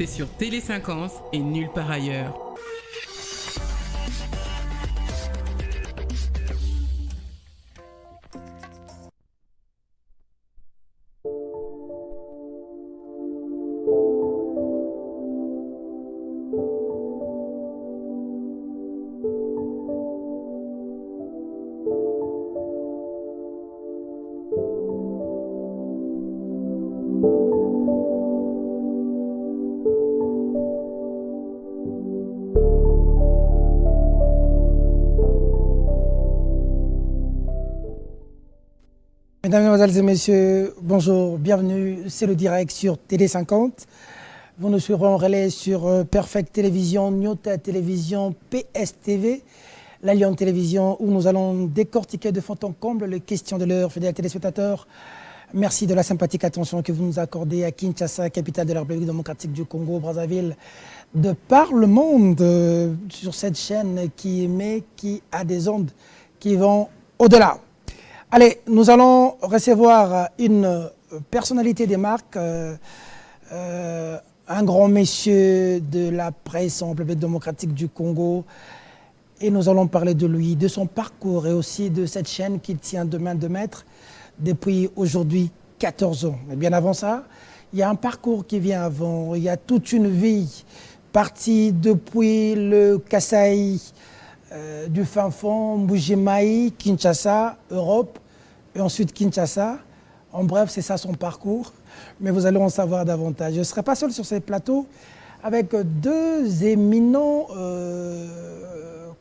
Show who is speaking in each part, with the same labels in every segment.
Speaker 1: c'est sur Télé 50 et nulle part ailleurs.
Speaker 2: Mesdames, Mesdemoiselles et Messieurs, bonjour, bienvenue, c'est le direct sur Télé 50. Vous nous suivrez en relais sur Perfect Télévision, Nyota Télévision, PSTV, la Lyon Télévision, où nous allons décortiquer de fond en comble les questions de l'heure. Fidèles téléspectateurs, merci de la sympathique attention que vous nous accordez à Kinshasa, capitale de la République démocratique du Congo, Brazzaville, de par le monde, sur cette chaîne qui émet, qui a des ondes qui vont au-delà. Allez, nous allons recevoir une personnalité des marques, un grand monsieur de la presse en République démocratique du Congo. Et nous allons parler de lui, de son parcours et aussi de cette chaîne qu'il tient de main de maître depuis aujourd'hui 14 ans. Mais bien avant ça, il y a un parcours qui vient avant, il y a toute une vie partie depuis le Kasaï, du fin fond, Mbujimaï, Kinshasa, Europe, et ensuite Kinshasa. En bref, c'est ça son parcours, mais vous allez en savoir davantage. Je ne serai pas seul sur ces plateaux avec deux éminents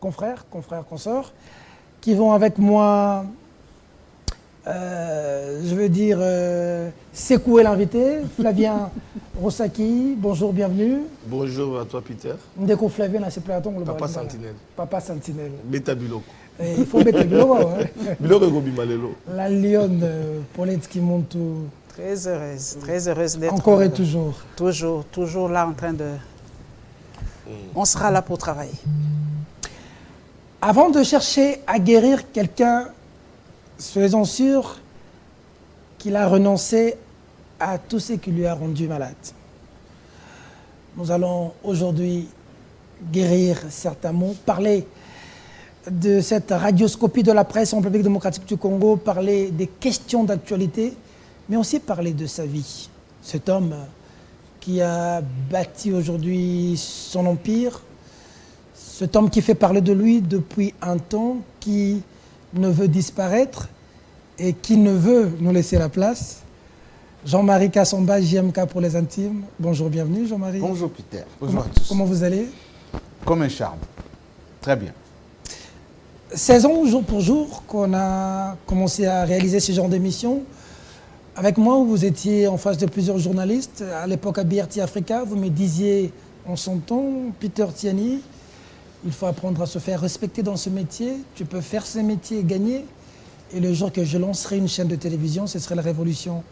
Speaker 2: confrères, consorts, qui vont avec moi, je veux dire, secouer l'invité. Flavien Rossaki, bonjour, bienvenue.
Speaker 3: Bonjour à toi, Peter.
Speaker 2: Ndeko Flavien, c'est platon.
Speaker 3: Papa Sentinelle.
Speaker 2: Papa Sentinelle.
Speaker 3: Beta Biloko.
Speaker 2: Il faut mettre Biloko.
Speaker 3: Biloko Gobi Malelo.
Speaker 2: La lionne Paulette qui monte.
Speaker 4: Très heureuse d'être.
Speaker 2: Encore et toujours.
Speaker 4: Toujours là en train de. On sera là pour travailler.
Speaker 2: Avant de chercher à guérir quelqu'un, soyez-en sûrs qu'il a renoncé à tout ce qui lui a rendu malade. Nous allons aujourd'hui guérir certains mots, parler de cette radioscopie de la presse en République démocratique du Congo, parler des questions d'actualité, mais aussi parler de sa vie. Cet homme qui a bâti aujourd'hui son empire, cet homme qui fait parler de lui depuis un temps, qui ne veut disparaître et qui ne veut nous laisser la place. Jean-Marie Kassamba, JMK pour les intimes. Bonjour, bienvenue Jean-Marie.
Speaker 5: Bonjour Peter. Bonjour à tous.
Speaker 2: Comment vous allez?
Speaker 5: Comme un charme. Très bien.
Speaker 2: 16 ans, jour pour jour, qu'on a commencé à réaliser ce genre d'émission. Avec moi, vous étiez en face de plusieurs journalistes. À l'époque, à BRT Africa, vous me disiez en son temps, Peter Tiani, il faut apprendre à se faire respecter dans ce métier. Tu peux faire ce métier et gagner. Et le jour que je lancerai une chaîne de télévision, ce serait la révolution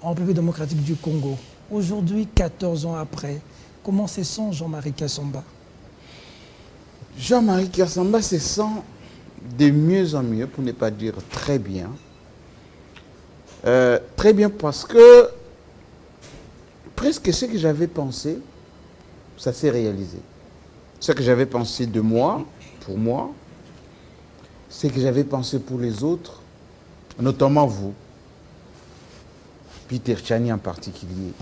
Speaker 2: en République démocratique du Congo. Aujourd'hui, 14 ans après, comment se sent Jean-Marie Kassamba?
Speaker 5: Jean-Marie Kassamba se sent de mieux en mieux, pour ne pas dire très bien. Très bien parce que presque ce que j'avais pensé, ça s'est réalisé. Ce que j'avais pensé de moi, pour moi, ce que j'avais pensé pour les autres, notamment vous, Peter Tiani en particulier.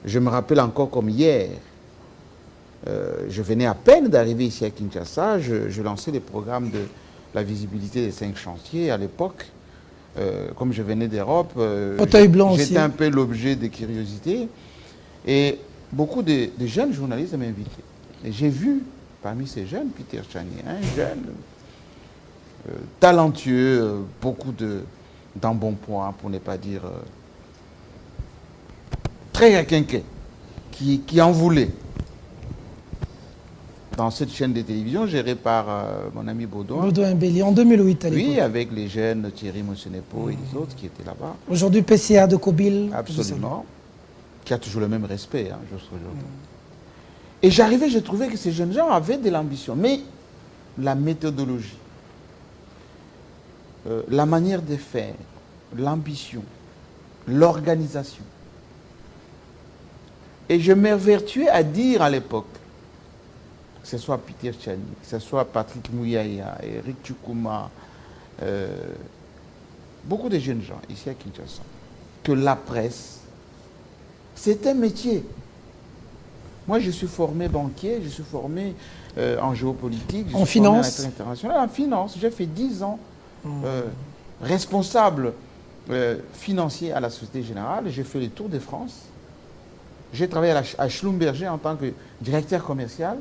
Speaker 5: Je me rappelle encore comme hier, je venais à peine d'arriver ici à Kinshasa, je lançais les programmes de la visibilité des 5 chantiers à l'époque. Comme je venais d'Europe, j'étais un peu l'objet de curiosité. Et beaucoup de jeunes journalistes m'invitaient. Et j'ai vu parmi ces jeunes, Peter Tiani, un jeune talentueux, beaucoup d'embonpoint, pour ne pas dire très requinqué, qui en voulait. Dans cette chaîne de télévision gérée par mon ami Baudouin.
Speaker 2: Baudouin Béli, en 2008 à l'époque.
Speaker 5: Oui, avec les jeunes Thierry Moussenepo et les autres qui étaient là-bas.
Speaker 2: Aujourd'hui, PCA de Kobil.
Speaker 5: Absolument. Qui a toujours le même respect, hein, jusqu'à aujourd'hui. Et j'arrivais, je trouvais que ces jeunes gens avaient de l'ambition. Mais la méthodologie, la manière de faire, l'ambition, l'organisation, Et je m'évertuais à dire à l'époque, que ce soit Peter Tchani, que ce soit Patrick Mouyaya, Eric Tchoukouma, beaucoup de jeunes gens ici à Kinshasa, que la presse, c'est un métier. Moi, je suis formé banquier, je suis formé en géopolitique, je
Speaker 2: en
Speaker 5: suis formé
Speaker 2: finance.
Speaker 5: en international, en finance. J'ai fait 10 ans responsable financier à la Société Générale. J'ai fait les tours de France. J'ai travaillé à Schlumberger en tant que directeur commercial.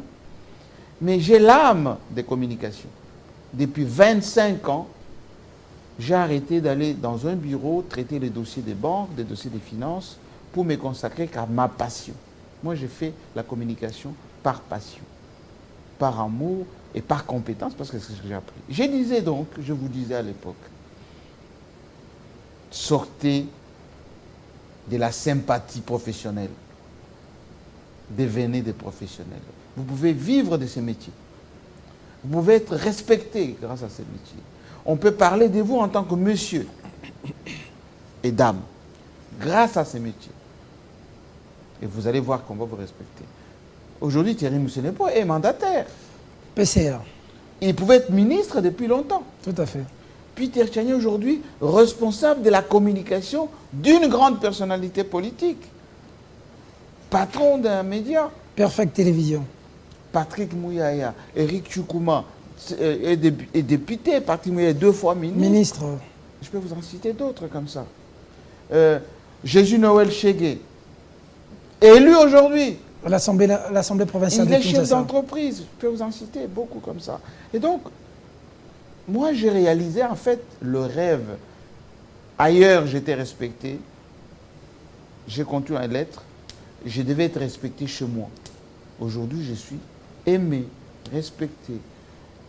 Speaker 5: Mais j'ai l'âme des communications. Depuis 25 ans, j'ai arrêté d'aller dans un bureau traiter les dossiers des banques, des dossiers des finances, pour me consacrer qu'à ma passion. Moi, j'ai fait la communication par passion, par amour et par compétence, parce que c'est ce que j'ai appris. Je disais donc, je vous disais à l'époque, sortez de la sympathie professionnelle, devenez des professionnels. Vous pouvez vivre de ces métiers. Vous pouvez être respecté grâce à ces métiers. On peut parler de vous en tant que monsieur et dame, grâce à ces métiers. Et vous allez voir qu'on va vous respecter. Aujourd'hui, Thierry Moussenepo est mandataire.
Speaker 2: PCR.
Speaker 5: Il pouvait être ministre depuis longtemps.
Speaker 2: Tout à fait.
Speaker 5: Peter Tchani aujourd'hui responsable de la communication d'une grande personnalité politique. Patron d'un média.
Speaker 2: Perfect Télévision.
Speaker 5: Patrick Mouyaya, Eric Tchoukouma est député, Patrick Mouyaya est 2 fois ministre.
Speaker 2: Ministre.
Speaker 5: Je peux vous en citer d'autres comme ça. Jésus Noël Chegué, élu aujourd'hui.
Speaker 2: L'Assemblée provinciale
Speaker 5: Il
Speaker 2: de
Speaker 5: est chef
Speaker 2: Kinshasa.
Speaker 5: d'entreprise. Je peux vous en citer beaucoup comme ça. Et donc, moi, j'ai réalisé en fait le rêve. Ailleurs, j'étais respecté. J'ai continué à l'être. Je devais être respecté chez moi. Aujourd'hui, je suis aimé, respecté.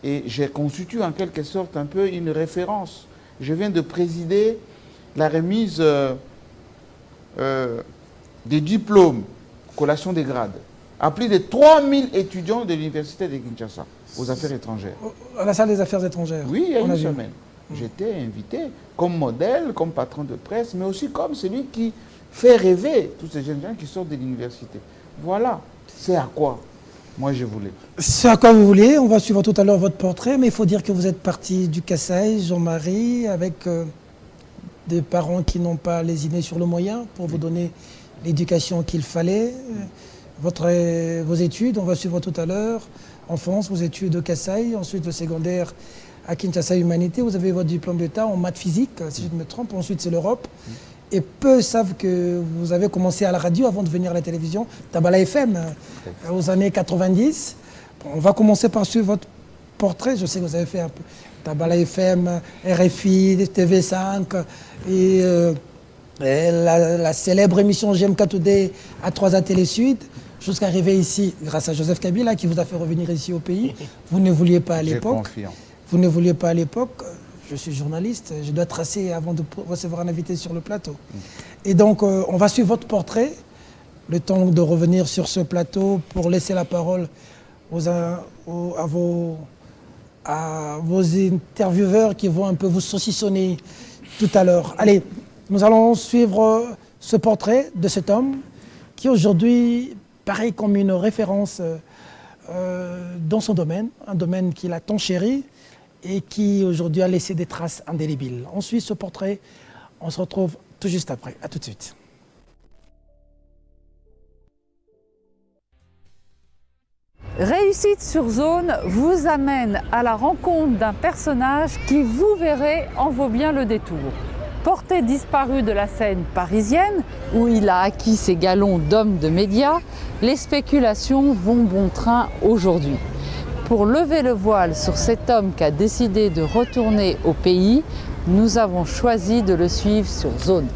Speaker 5: Et j'ai constitué en quelque sorte un peu une référence. Je viens de présider la remise des diplômes, collation des grades, à plus de 3000 étudiants de l'université de Kinshasa aux affaires étrangères.
Speaker 2: À la salle des affaires étrangères.
Speaker 5: Oui, il y a
Speaker 2: On
Speaker 5: une
Speaker 2: vu.
Speaker 5: semaine. J'étais invité comme modèle, comme patron de presse, mais aussi comme celui qui fait rêver tous ces jeunes gens qui sortent de l'université. Voilà, c'est à quoi moi je voulais.
Speaker 2: C'est à quoi vous voulez. On va suivre tout à l'heure votre portrait, mais il faut dire que vous êtes parti du Kasaï, Jean-Marie, avec des parents qui n'ont pas lésiné sur le moyen pour vous donner l'éducation qu'il fallait. Vos études, on va suivre tout à l'heure. En France, vos études au Kasaï, ensuite le secondaire à Kinshasa Humanité. Vous avez votre diplôme d'État en maths physique, si je ne me trompe. Ensuite, c'est l'Europe. Et peu savent que vous avez commencé à la radio avant de venir à la télévision, Tabala FM, aux années 90. Bon, on va commencer par suivre votre portrait. Je sais que vous avez fait un peu Tabala FM, RFI, TV5 et la célèbre émission GMK Today à 3A Télé Sud, jusqu'à arriver ici grâce à Joseph Kabila qui vous a fait revenir ici au pays. Vous ne vouliez pas à l'époque. Vous ne vouliez pas à l'époque. Je suis journaliste, je dois tracer avant de recevoir un invité sur le plateau. Et donc, on va suivre votre portrait, le temps de revenir sur ce plateau pour laisser la parole à vos intervieweurs qui vont un peu vous saucissonner tout à l'heure. Allez, nous allons suivre ce portrait de cet homme qui aujourd'hui paraît comme une référence dans son domaine, un domaine qu'il a tant chéri, et qui aujourd'hui a laissé des traces indélébiles. On suit ce portrait, on se retrouve tout juste après. À tout de suite.
Speaker 6: Réussite sur zone vous amène à la rencontre d'un personnage qui, vous verrez, en vaut bien le détour. Porté disparu de la scène parisienne, où il a acquis ses galons d'homme de médias, les spéculations vont bon train aujourd'hui. Pour lever le voile sur cet homme qui a décidé de retourner au pays, nous avons choisi de le suivre sur zone.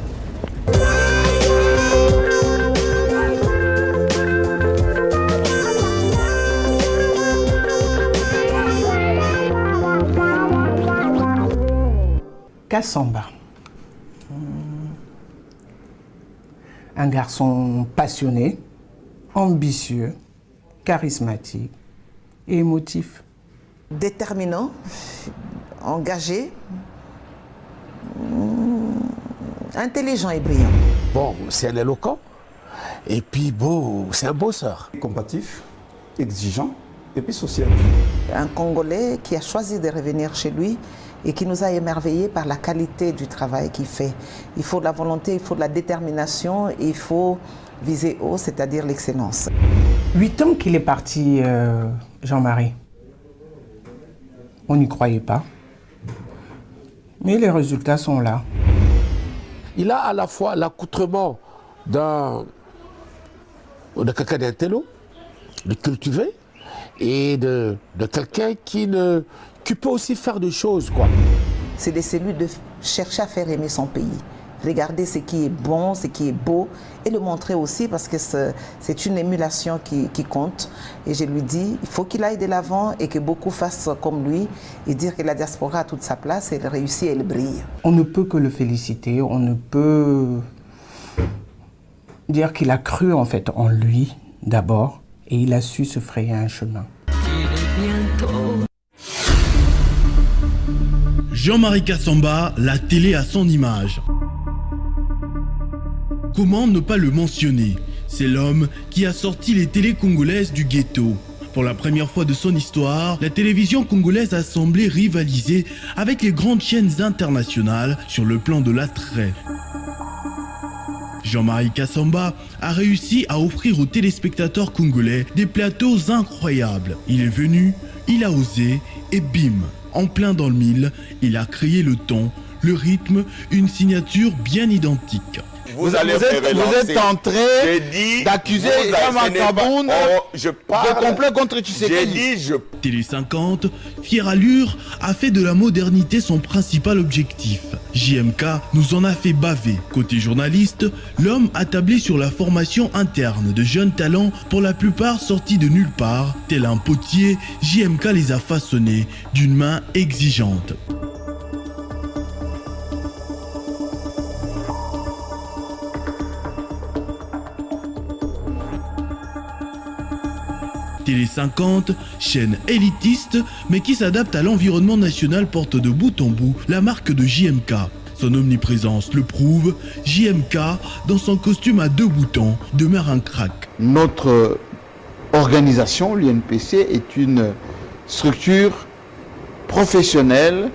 Speaker 7: Kassamba. Un garçon passionné, ambitieux, charismatique et émotif.
Speaker 8: Déterminant, engagé, intelligent et brillant.
Speaker 9: Bon, c'est un éloquent. Et puis, bon, c'est un bosseur.
Speaker 10: Combatif, exigeant et puis social.
Speaker 8: Un Congolais qui a choisi de revenir chez lui et qui nous a émerveillés par la qualité du travail qu'il fait. Il faut de la volonté, il faut de la détermination, et il faut viser haut, c'est-à-dire l'excellence.
Speaker 7: 8 ans qu'il est parti, Jean-Marie. On n'y croyait pas. Mais les résultats sont là.
Speaker 9: Il a à la fois l'accoutrement de quelqu'un d'intello, de cultivé, et de quelqu'un qui peut aussi faire des choses, quoi.
Speaker 8: C'est de celui de chercher à faire aimer son pays. Regarder ce qui est bon, ce qui est beau, et le montrer aussi, parce que c'est une émulation qui compte. Et je lui dis, il faut qu'il aille de l'avant et que beaucoup fassent comme lui, et dire que la diaspora a toute sa place, elle réussit, elle brille.
Speaker 7: On ne peut que le féliciter, on ne peut dire qu'il a cru en fait en lui d'abord, et il a su se frayer un chemin.
Speaker 11: Jean-Marie Kassamba, la télé à son image. Comment ne pas le mentionner? C'est l'homme qui a sorti les télés congolaises du ghetto. Pour la première fois de son histoire, la télévision congolaise a semblé rivaliser avec les grandes chaînes internationales sur le plan de l'attrait. Jean-Marie Kassamba a réussi à offrir aux téléspectateurs congolais des plateaux incroyables. Il est venu, il a osé et bim, en plein dans le mille, il a créé le ton, le rythme, une signature bien identique.
Speaker 5: Vous êtes en train d'accuser Yama Kaboun de complot contre Tshisekedi.
Speaker 11: Télé 50, fière allure, a fait de la modernité son principal objectif. JMK nous en a fait baver. Côté journaliste, l'homme a tablé sur la formation interne de jeunes talents, pour la plupart sortis de nulle part. Tel un potier, JMK les a façonnés d'une main exigeante. Télé 50, chaîne élitiste, mais qui s'adapte à l'environnement national, porte de bout en bout la marque de JMK. Son omniprésence le prouve, JMK, dans son costume à 2 boutons, demeure un crack.
Speaker 5: Notre organisation, l'UNPC, est une structure professionnelle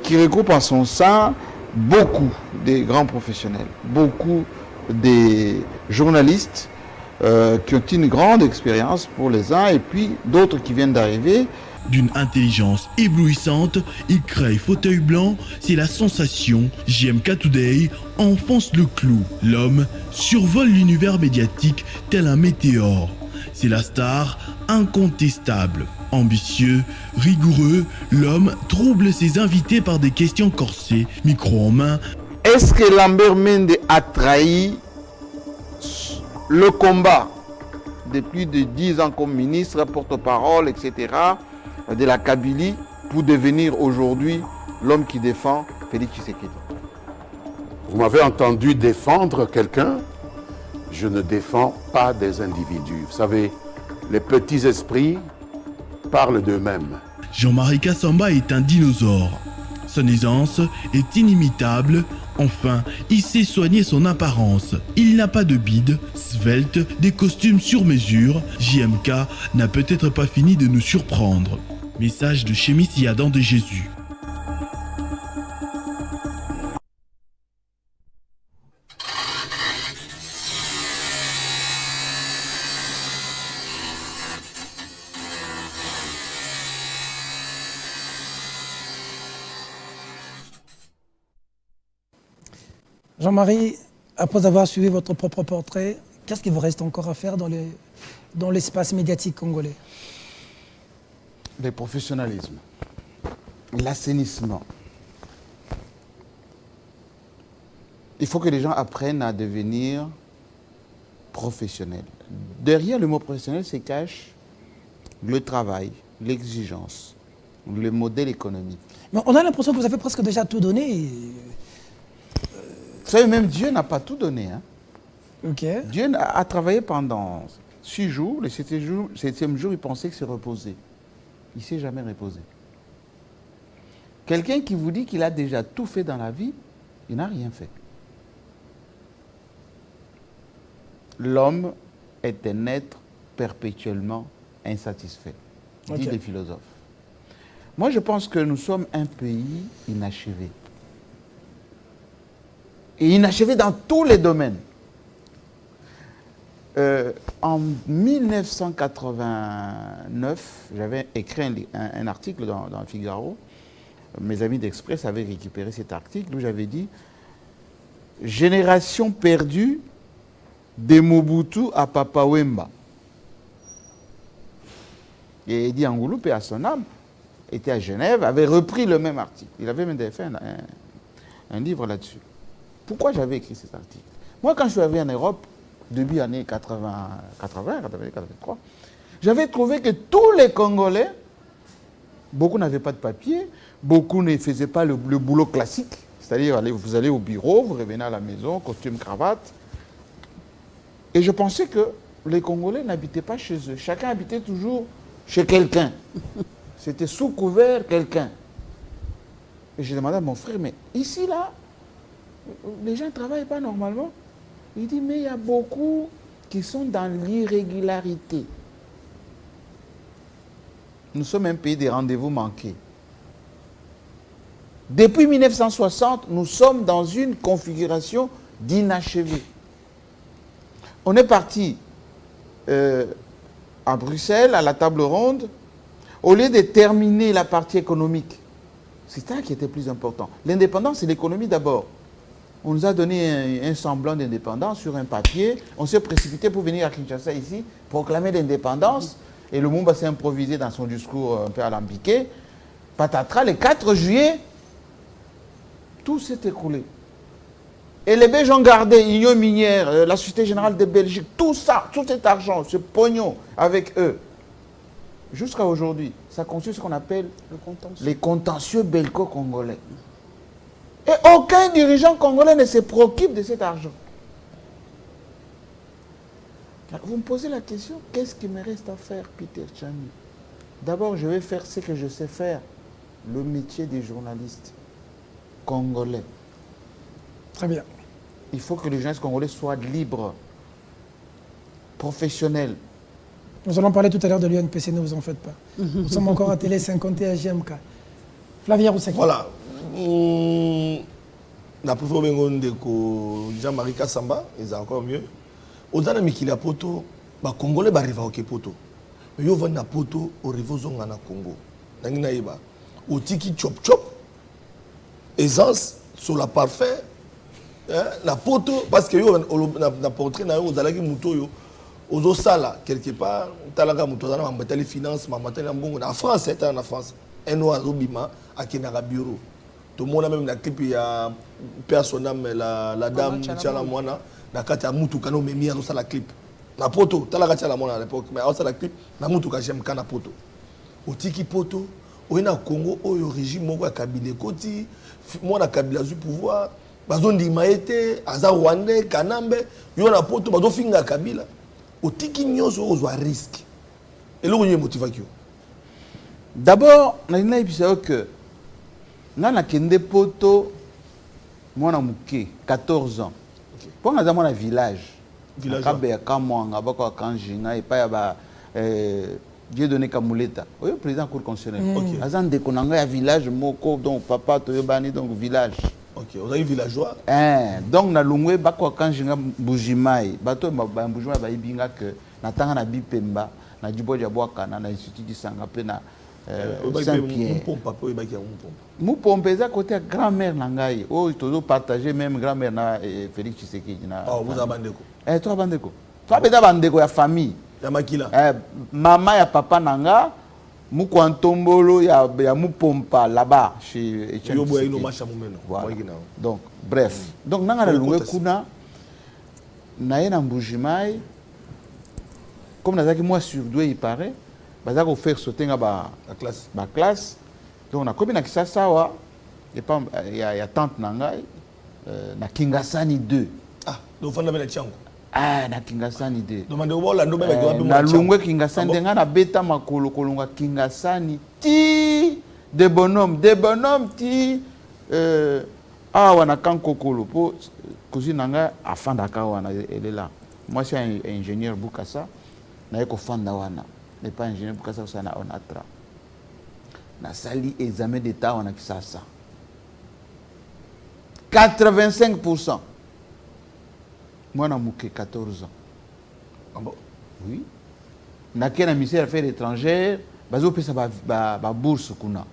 Speaker 5: qui regroupe en son sein beaucoup des grands professionnels, beaucoup des journalistes, qui ont une grande expérience pour les uns, et puis d'autres qui viennent d'arriver.
Speaker 11: D'une intelligence éblouissante, il crée fauteuil blanc, c'est la sensation. JMK Today enfonce le clou. L'homme survole l'univers médiatique tel un météore. C'est la star incontestable. Ambitieux, rigoureux, l'homme trouble ses invités par des questions corsées, micro en main.
Speaker 5: Est-ce que Lambert Mende a trahi le combat de plus de 10 ans comme ministre, porte-parole, etc., de la Kabylie, pour devenir aujourd'hui l'homme qui défend Félix Tshisekedi?
Speaker 9: Vous m'avez entendu défendre quelqu'un, je ne défends pas des individus. Vous savez, les petits esprits parlent d'eux-mêmes.
Speaker 11: Jean-Marie Kassamba est un dinosaure. Son aisance est inimitable. Enfin, il sait soigner son apparence. Il n'a pas de bide, svelte, des costumes sur mesure. JMK n'a peut-être pas fini de nous surprendre. Message de Chémis Adam de Jésus.
Speaker 2: Jean-Marie, après avoir suivi votre propre portrait, qu'est-ce qu'il vous reste encore à faire dans l'espace médiatique congolais?
Speaker 5: Le professionnalisme, l'assainissement. Il faut que les gens apprennent à devenir professionnels. Derrière le mot professionnel se cache le travail, l'exigence, le modèle économique.
Speaker 2: Mais on a l'impression que vous avez presque déjà tout donné.
Speaker 5: Vous savez, même Dieu n'a pas tout donné. Hein.
Speaker 2: Okay.
Speaker 5: Dieu a travaillé pendant 6 jours. Le 7e jour, il pensait que c'est reposer. Il ne s'est jamais reposé. Quelqu'un qui vous dit qu'il a déjà tout fait dans la vie, il n'a rien fait. l'homme est un être perpétuellement insatisfait, disent les philosophes. Moi, je pense que nous sommes un pays inachevé. Et inachevé dans tous les domaines. En 1989, j'avais écrit un article dans Figaro. Mes amis d'Express avaient récupéré cet article où j'avais dit « Génération perdue de Mobutu à Papa Wemba ». Et Eddie Angoulou, paix à son âme, était à Genève, avait repris le même article. Il avait même fait un livre là-dessus. Pourquoi j'avais écrit cet article? Moi, quand je suis arrivé en Europe, début années 83, j'avais trouvé que tous les Congolais, beaucoup n'avaient pas de papier, beaucoup ne faisaient pas le boulot classique, c'est-à-dire vous allez au bureau, vous revenez à la maison, costume, cravate. Et je pensais que les Congolais n'habitaient pas chez eux. Chacun habitait toujours chez quelqu'un. C'était sous couvert quelqu'un. Et j'ai demandé à mon frère, mais ici, là, les gens ne travaillent pas normalement. Il dit, mais il y a beaucoup qui sont dans l'irrégularité. Nous sommes un pays des rendez-vous manqués. Depuis 1960, nous sommes dans une configuration d'inachevé. On est parti à Bruxelles, à la table ronde, au lieu de terminer la partie économique. C'est ça qui était plus important. L'indépendance, c'est l'économie d'abord. On nous a donné un semblant d'indépendance sur un papier. On s'est précipité pour venir à Kinshasa ici, proclamer l'indépendance. Et le Lumumba s'est improvisé dans son discours un peu alambiqué. Patatras, le 4 juillet, tout s'est écroulé. Et les Belges ont gardé Union minière, la Société Générale de Belgique, tout ça, tout cet argent, ce pognon avec eux. Jusqu'à aujourd'hui, ça constitue ce qu'on appelle les contentieux belgo-congolais. Et aucun dirigeant congolais ne se préoccupe de cet argent. Vous me posez la question, qu'est-ce qui me reste à faire, Peter Tchani? D'abord, je vais faire ce que je sais faire, le métier des journalistes congolais.
Speaker 2: Très bien.
Speaker 5: Il faut que les journalistes congolais soient libres, professionnels.
Speaker 2: Nous allons parler tout à l'heure de l'UNPC, ne vous en faites pas. Nous sommes encore à Télé 51 GMK. Flavia Roussaki.
Speaker 3: Voilà. Na préféré ndeko Jean-Marie Kassamba, c'est encore mieux. Ozana mikila poto, ba Congolais ba riva ok poto. Mais yo vana poto au rivo zonga na Congo. Nangi na yeba. Otiki chop chop. Essence sur la parfait. La poto parce que yo na portrait na yo ozalaki muto yo. Ozo sala quelque part, talaka muto zana mambatali finance, mambatali mbongo na France, c'est en France. Un oiseau bima à Kenara bureau. Tout le monde a même la clip, il y a personne, la dame, Tchala Moana, la carte à Moutou Kano, mais mis à la clip. La poto, t'as la carte à la Moana à l'époque, mais à la clip, la Moutou Kajem Kana poto. Au Tiki poto, au Congo, au régime, mon cabinet Koti, moi la Kabila du pouvoir, Bazon di Maete, Aza Rwandais, Kanambe, yon a poto, Bazo Finga Kabila. Au Tiki Nyos, au risque. Et là, on y est motivé.
Speaker 5: D'abord, on a dit que Nana Kende Poto, moi, j'ai 14 ans. Pour nous, dans un village. Village. Dieu donné Kamuleta. Oui, président cour constitutionnel. Azan de Konanga, village, Moko, donc papa, Toyobani, donc village.
Speaker 3: Ok, on a eu villageois.
Speaker 5: Donc, na lungwe, bako kanjinga Bujimai. Bato Bujimai, ba ibinga que natanga na Bipemba, na Djibo Diabwaka, na Institut du Sangape, na Saint-Pierre. Moupompe, c'est à côté de la grand-mère Nangaï. Oh, il faut partager même grand-mère na Félix Tshisekedi.
Speaker 3: Oh, vous avez bandeko.
Speaker 5: Toi, bandeko. Toi, beda bandeko, ya famille.
Speaker 3: Ya makila.
Speaker 5: Maman, ya papa Nanga, Moukouantombolo, ya Moupompa là-bas, chez Etienne Tshisekedi. Voilà. Donc, bref. Donc, Nanga la loué kuna, naye na Mbujimai, comme Nazaki, moi, surdoué, il paraît, il faut faire sauter la classe. Donc, on a combien de Kisasawa, il y a tante Nangai, na Kingasani 2.
Speaker 3: Ah, donc on a bien Tchango.
Speaker 5: Ah, na Kingasani 2.
Speaker 3: Na
Speaker 5: Lungwe Kingasani, na beta makolo kolonga Kingasani ti de bonhomme ti ah wana kankokolo po cousine Nangai afanda ka wana elle est là. Moi, je suis un ingénieur Bukasa. Je suis Fandawana. Je ne suis pas ingénieur Bukasa, je suis un Onatra. Na sali examen d'état on a qui ça 85%. Moi na mouké 14 ans.
Speaker 3: Ah bon?
Speaker 5: Oui. Na kena ministère des Affaires étrangères, bazo pesa ba bourse kuna.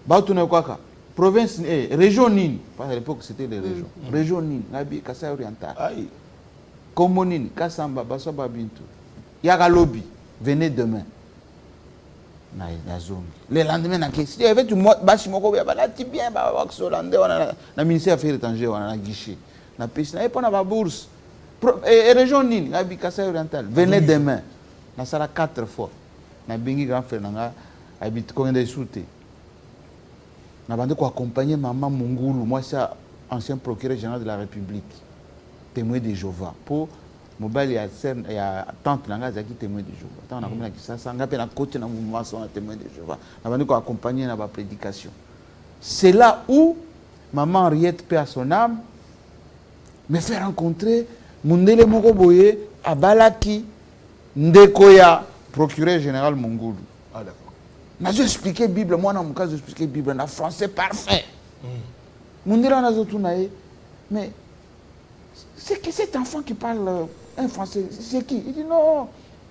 Speaker 5: Ba tuna kwaka. Province région nini? Parce à l'époque c'était les régions. Région nini? Ngabi Kasai oriental.
Speaker 3: Aïe.
Speaker 5: Comme nini? Kasamba Basoba Bintou. Yaka lobby, venez demain. Le lendemain, il y avait tout le monde, bien, le ministère des Affaires étrangères, on a un guichet. On a pas de bourse. Région Nini, on a Kasai oriental. Venez demain. On a 4 fois. On a un grand frère, on a habité combien de sous-té. On a accompagné maman Mongoulou. Moi, c'est ancien procureur général de la République, témoin de Jéhovah. Pour mobile il y a tante nanga zaki témoin de Jéhovah. Tant on a comme ça ça ngapé na côté na mouvement sont témoin de Jéhovah. On va nous accompagner dans la prédication. C'est là où maman Henriette paix à son âme me fait rencontrer Mundele Moko Boye à Balaki Ndekoya procureur général Mongoulou.
Speaker 3: Ah d'accord.
Speaker 5: N'a j'ai expliqué Bible moi dans mon cas j'ai expliqué Bible en français parfait. Mundele on a zotunaé mais c'est que cet enfant qui parle un français, c'est qui? Il dit non,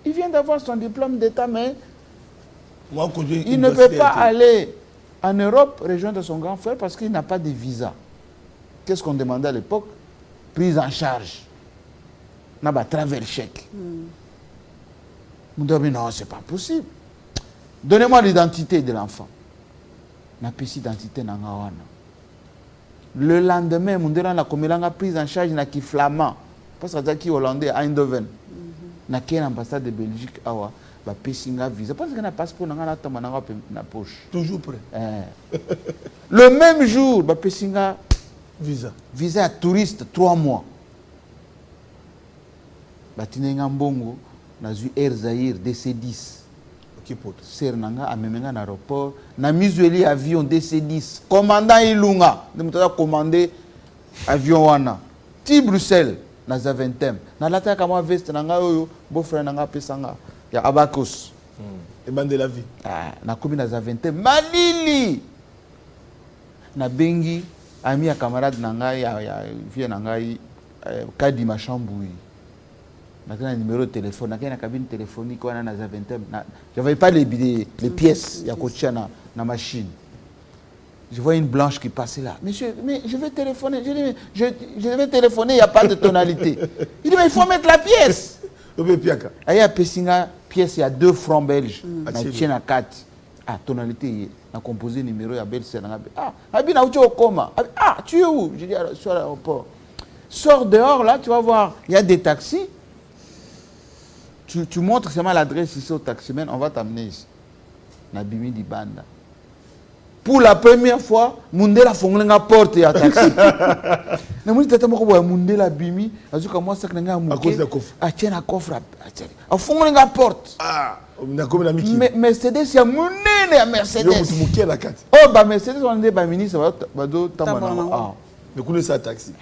Speaker 5: il vient d'avoir son diplôme d'état, mais il ne peut pas aller en Europe rejoindre son grand frère parce qu'il n'a pas de visa. Qu'est-ce qu'on demandait à l'époque? Prise en charge. On a travel chèque. On dit non, c'est pas possible. Donnez-moi l'identité de l'enfant. On a pris l'identité dans Ngawana. Le lendemain, on a la prise en charge dans qui flamand. Parce que c'est hollandais à Eindhoven. Na quelle ambassade de Belgique awa ba pesinga visa parce que na passeport na tamba na poche.
Speaker 3: Toujours prêt.
Speaker 5: Le même jour ba pesinga
Speaker 3: visa
Speaker 5: à touriste 3 mois. Ba tinenga mbongo na zu Air Zaïre DC10. Ser nanga amemenga na aéroport na mizueli avion DC10 commandant Ilunga de commandé avion wana ti Bruxelles na Zaventem na lata kama veste nanga oyo beau-frère nanga pesanga ya Abacus
Speaker 3: et bande de la vie
Speaker 5: na komi na Zaventem malili na bengi ami ya camarade nanga ya vie nanga Kadi Machambouyi. Maintenant, le numéro de téléphone, dans la cabine téléphonique, on a dans Zaventem. Je ne voyais pas les pièces, il y a coaché dans la machine. Je vois une blanche qui passait là. Monsieur, mais je vais téléphoner. Je vais téléphoner, il n'y a pas de tonalité. Il dit, mais il faut mettre la pièce. Il y a Pessinga, pièce, il y a 2 francs belges. Il y a 4. Ah, tonalité, il a composé le numéro, il y a belle. Ah, tu es où? Je dis, sur l'aéroport. Sors dehors, là, tu vas voir, il y a des taxis. Tu montres seulement l'adresse ici au taximan, on va t'amener ici. Nabimi di banda. Pour la première fois, Mundela fonga porte à taxi. Na muni tata moko boya Mundela bimi, azuka moi sak nga muke.
Speaker 3: À cause de coffre.
Speaker 5: A tiena coffre a fonga porte.
Speaker 3: Ah, on a comme la Miki.
Speaker 5: Mercedes ya munene ya Mercedes.
Speaker 3: Yo mutu muke la carte.
Speaker 5: Oh ba Mercedes on est ba ministre ba do tamana. Ah.
Speaker 3: Mais connais ça taxi.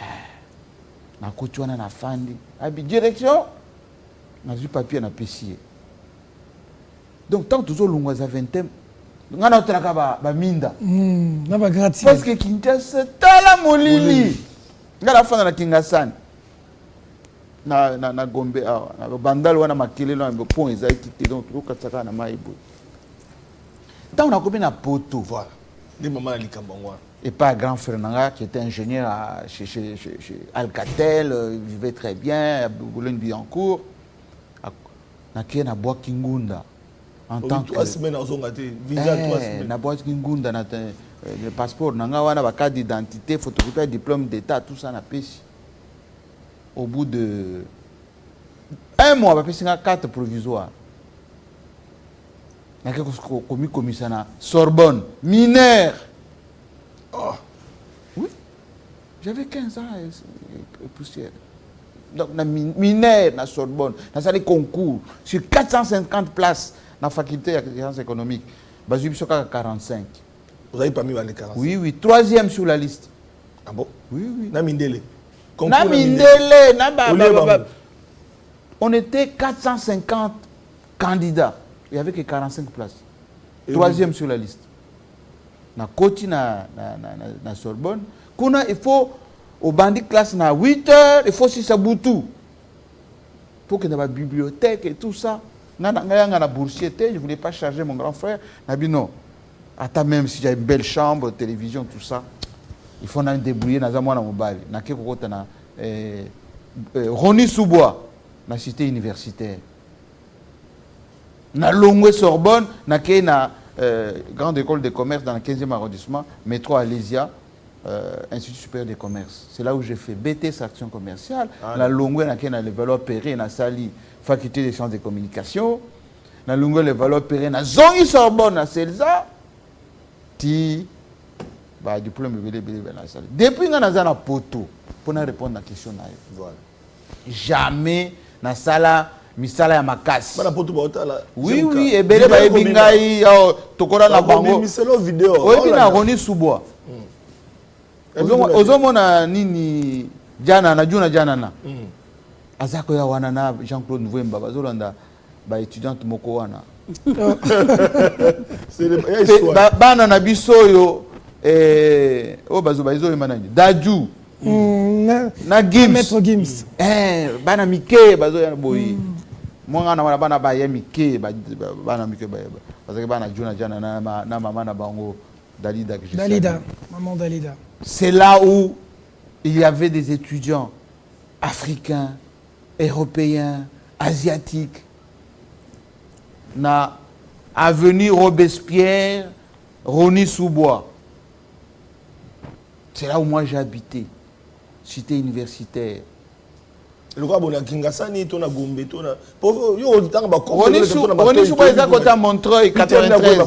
Speaker 5: Na kuchwana na fandi. Abi direction na du papier na pesier. Donc tant toujours longwa za 20e ngana otraka ba minda
Speaker 2: na ba gratis
Speaker 5: parce que Kinshasa tala molili ngala fana na Kingasani na Gombe na bandal wana makile na pont ezaki te donc tout katsaka na maibo tant on a combien na poto
Speaker 3: voilà des mamans à Likambangwa
Speaker 5: et pas grand frère nanga qui était ingénieur chez Alcatel, il vivait très bien à Boulogne-Billancourt na kena bois Kingunda en tant que
Speaker 3: 3 semaines en zonga té visa 3 semaines
Speaker 5: na bois Kingunda na le passeport nanga wana ba carte d'identité photocopie diplôme d'état tout ça na pesi au bout de 1 mois ba pesi nga carte provisoire na ke ko komi commissaire Sorbonne mineur.
Speaker 3: Oh
Speaker 5: oui j'avais 15 ans et poussière. Donc, na mineur na Sorbonne, na sali concours sur 450 places dans la faculté de sciences économiques. Bazu biso 45.
Speaker 3: Vous avez pas mis les 45.
Speaker 5: Oui, 3e sur la liste.
Speaker 3: Ah bon?
Speaker 5: Oui.
Speaker 3: Na Mindele.
Speaker 5: On était 450 candidats. Il n'y avait que 45 places. Troisième sur la liste. Na Koti na Sorbonne. Il faut au bandit classe na 8 heures, il faut si ça boutou. Pour que dans la bibliothèque et tout ça. Je ne voulais pas charger mon grand frère. Je dit non. Attends, même si j'ai une belle chambre, télévision, tout ça, il faut nous débrouiller dans un mobile. Rony Soubois, la cité universitaire. Na Longwe Sorbonne, na grande école de commerce dans le 15e arrondissement, métro Alésia, Institut supérieur de commerce. C'est là où j'ai fait BTS action commerciale. La Longwe, na le valeur péré, na Sali, faculté des sciences de communication. Na Longwe, le valeur péré, na Zongi Sorbonne, na Celsa. Ti, diplôme na Sali. Depuis que nous avons poto, pour répondre à la question, jamais na sala. Misala ya makasi. Oui, et bele ba ebingai tokola na bango.
Speaker 3: Miselo vidéo.
Speaker 5: Oyebi na Rony Soubois. Ozomona nini jana na juna jana na. Azako ya wana na Jean-Claude Mvemba bazolanda ba étudiante moko wana. Bana na biso yo bazo yo manani. Daju. Na Gims.
Speaker 2: Maître Gims.
Speaker 5: Bana Mike bazo ya boyi. Moi na bana ba yemike bana mike ba parce que bana juna jana na maman na bango Dalida que je
Speaker 2: Dalida, maman Dalida.
Speaker 5: C'est là où il y avait des étudiants africains, européens, asiatiques. Na avenue Robespierre, Rony Soubois. C'est là où moi j'ai habité. Cité universitaire.
Speaker 3: Le roi Kingasani, ton a Gombe, ton a.
Speaker 5: Rony Soubois, ils ont côté à Montreuil, 93.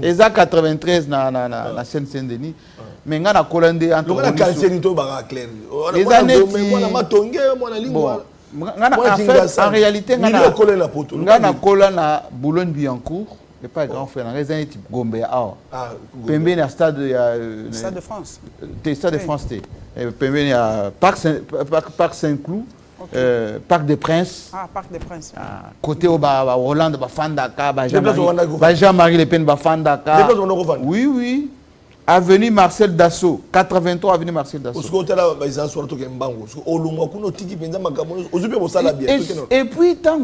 Speaker 5: Ils ont 93 na Seine-Saint-Denis. Mais on a collandé entre les années. En réalité, on a collé na Boulogne-Billancourt. Et pas grand frère, on a des années type Gombe. Pembe na stade
Speaker 4: de France.
Speaker 5: Stade de France. Pembe na Parc Saint-Cloud. Parc des Princes.
Speaker 4: Parc des Princes.
Speaker 5: Côté au Hollande, Bafandaka, Jean-Marie Le Pen, Bafandaka. Oui. Avenue Marcel Dassault, 83 avenue Marcel Dassault. Et puis, tant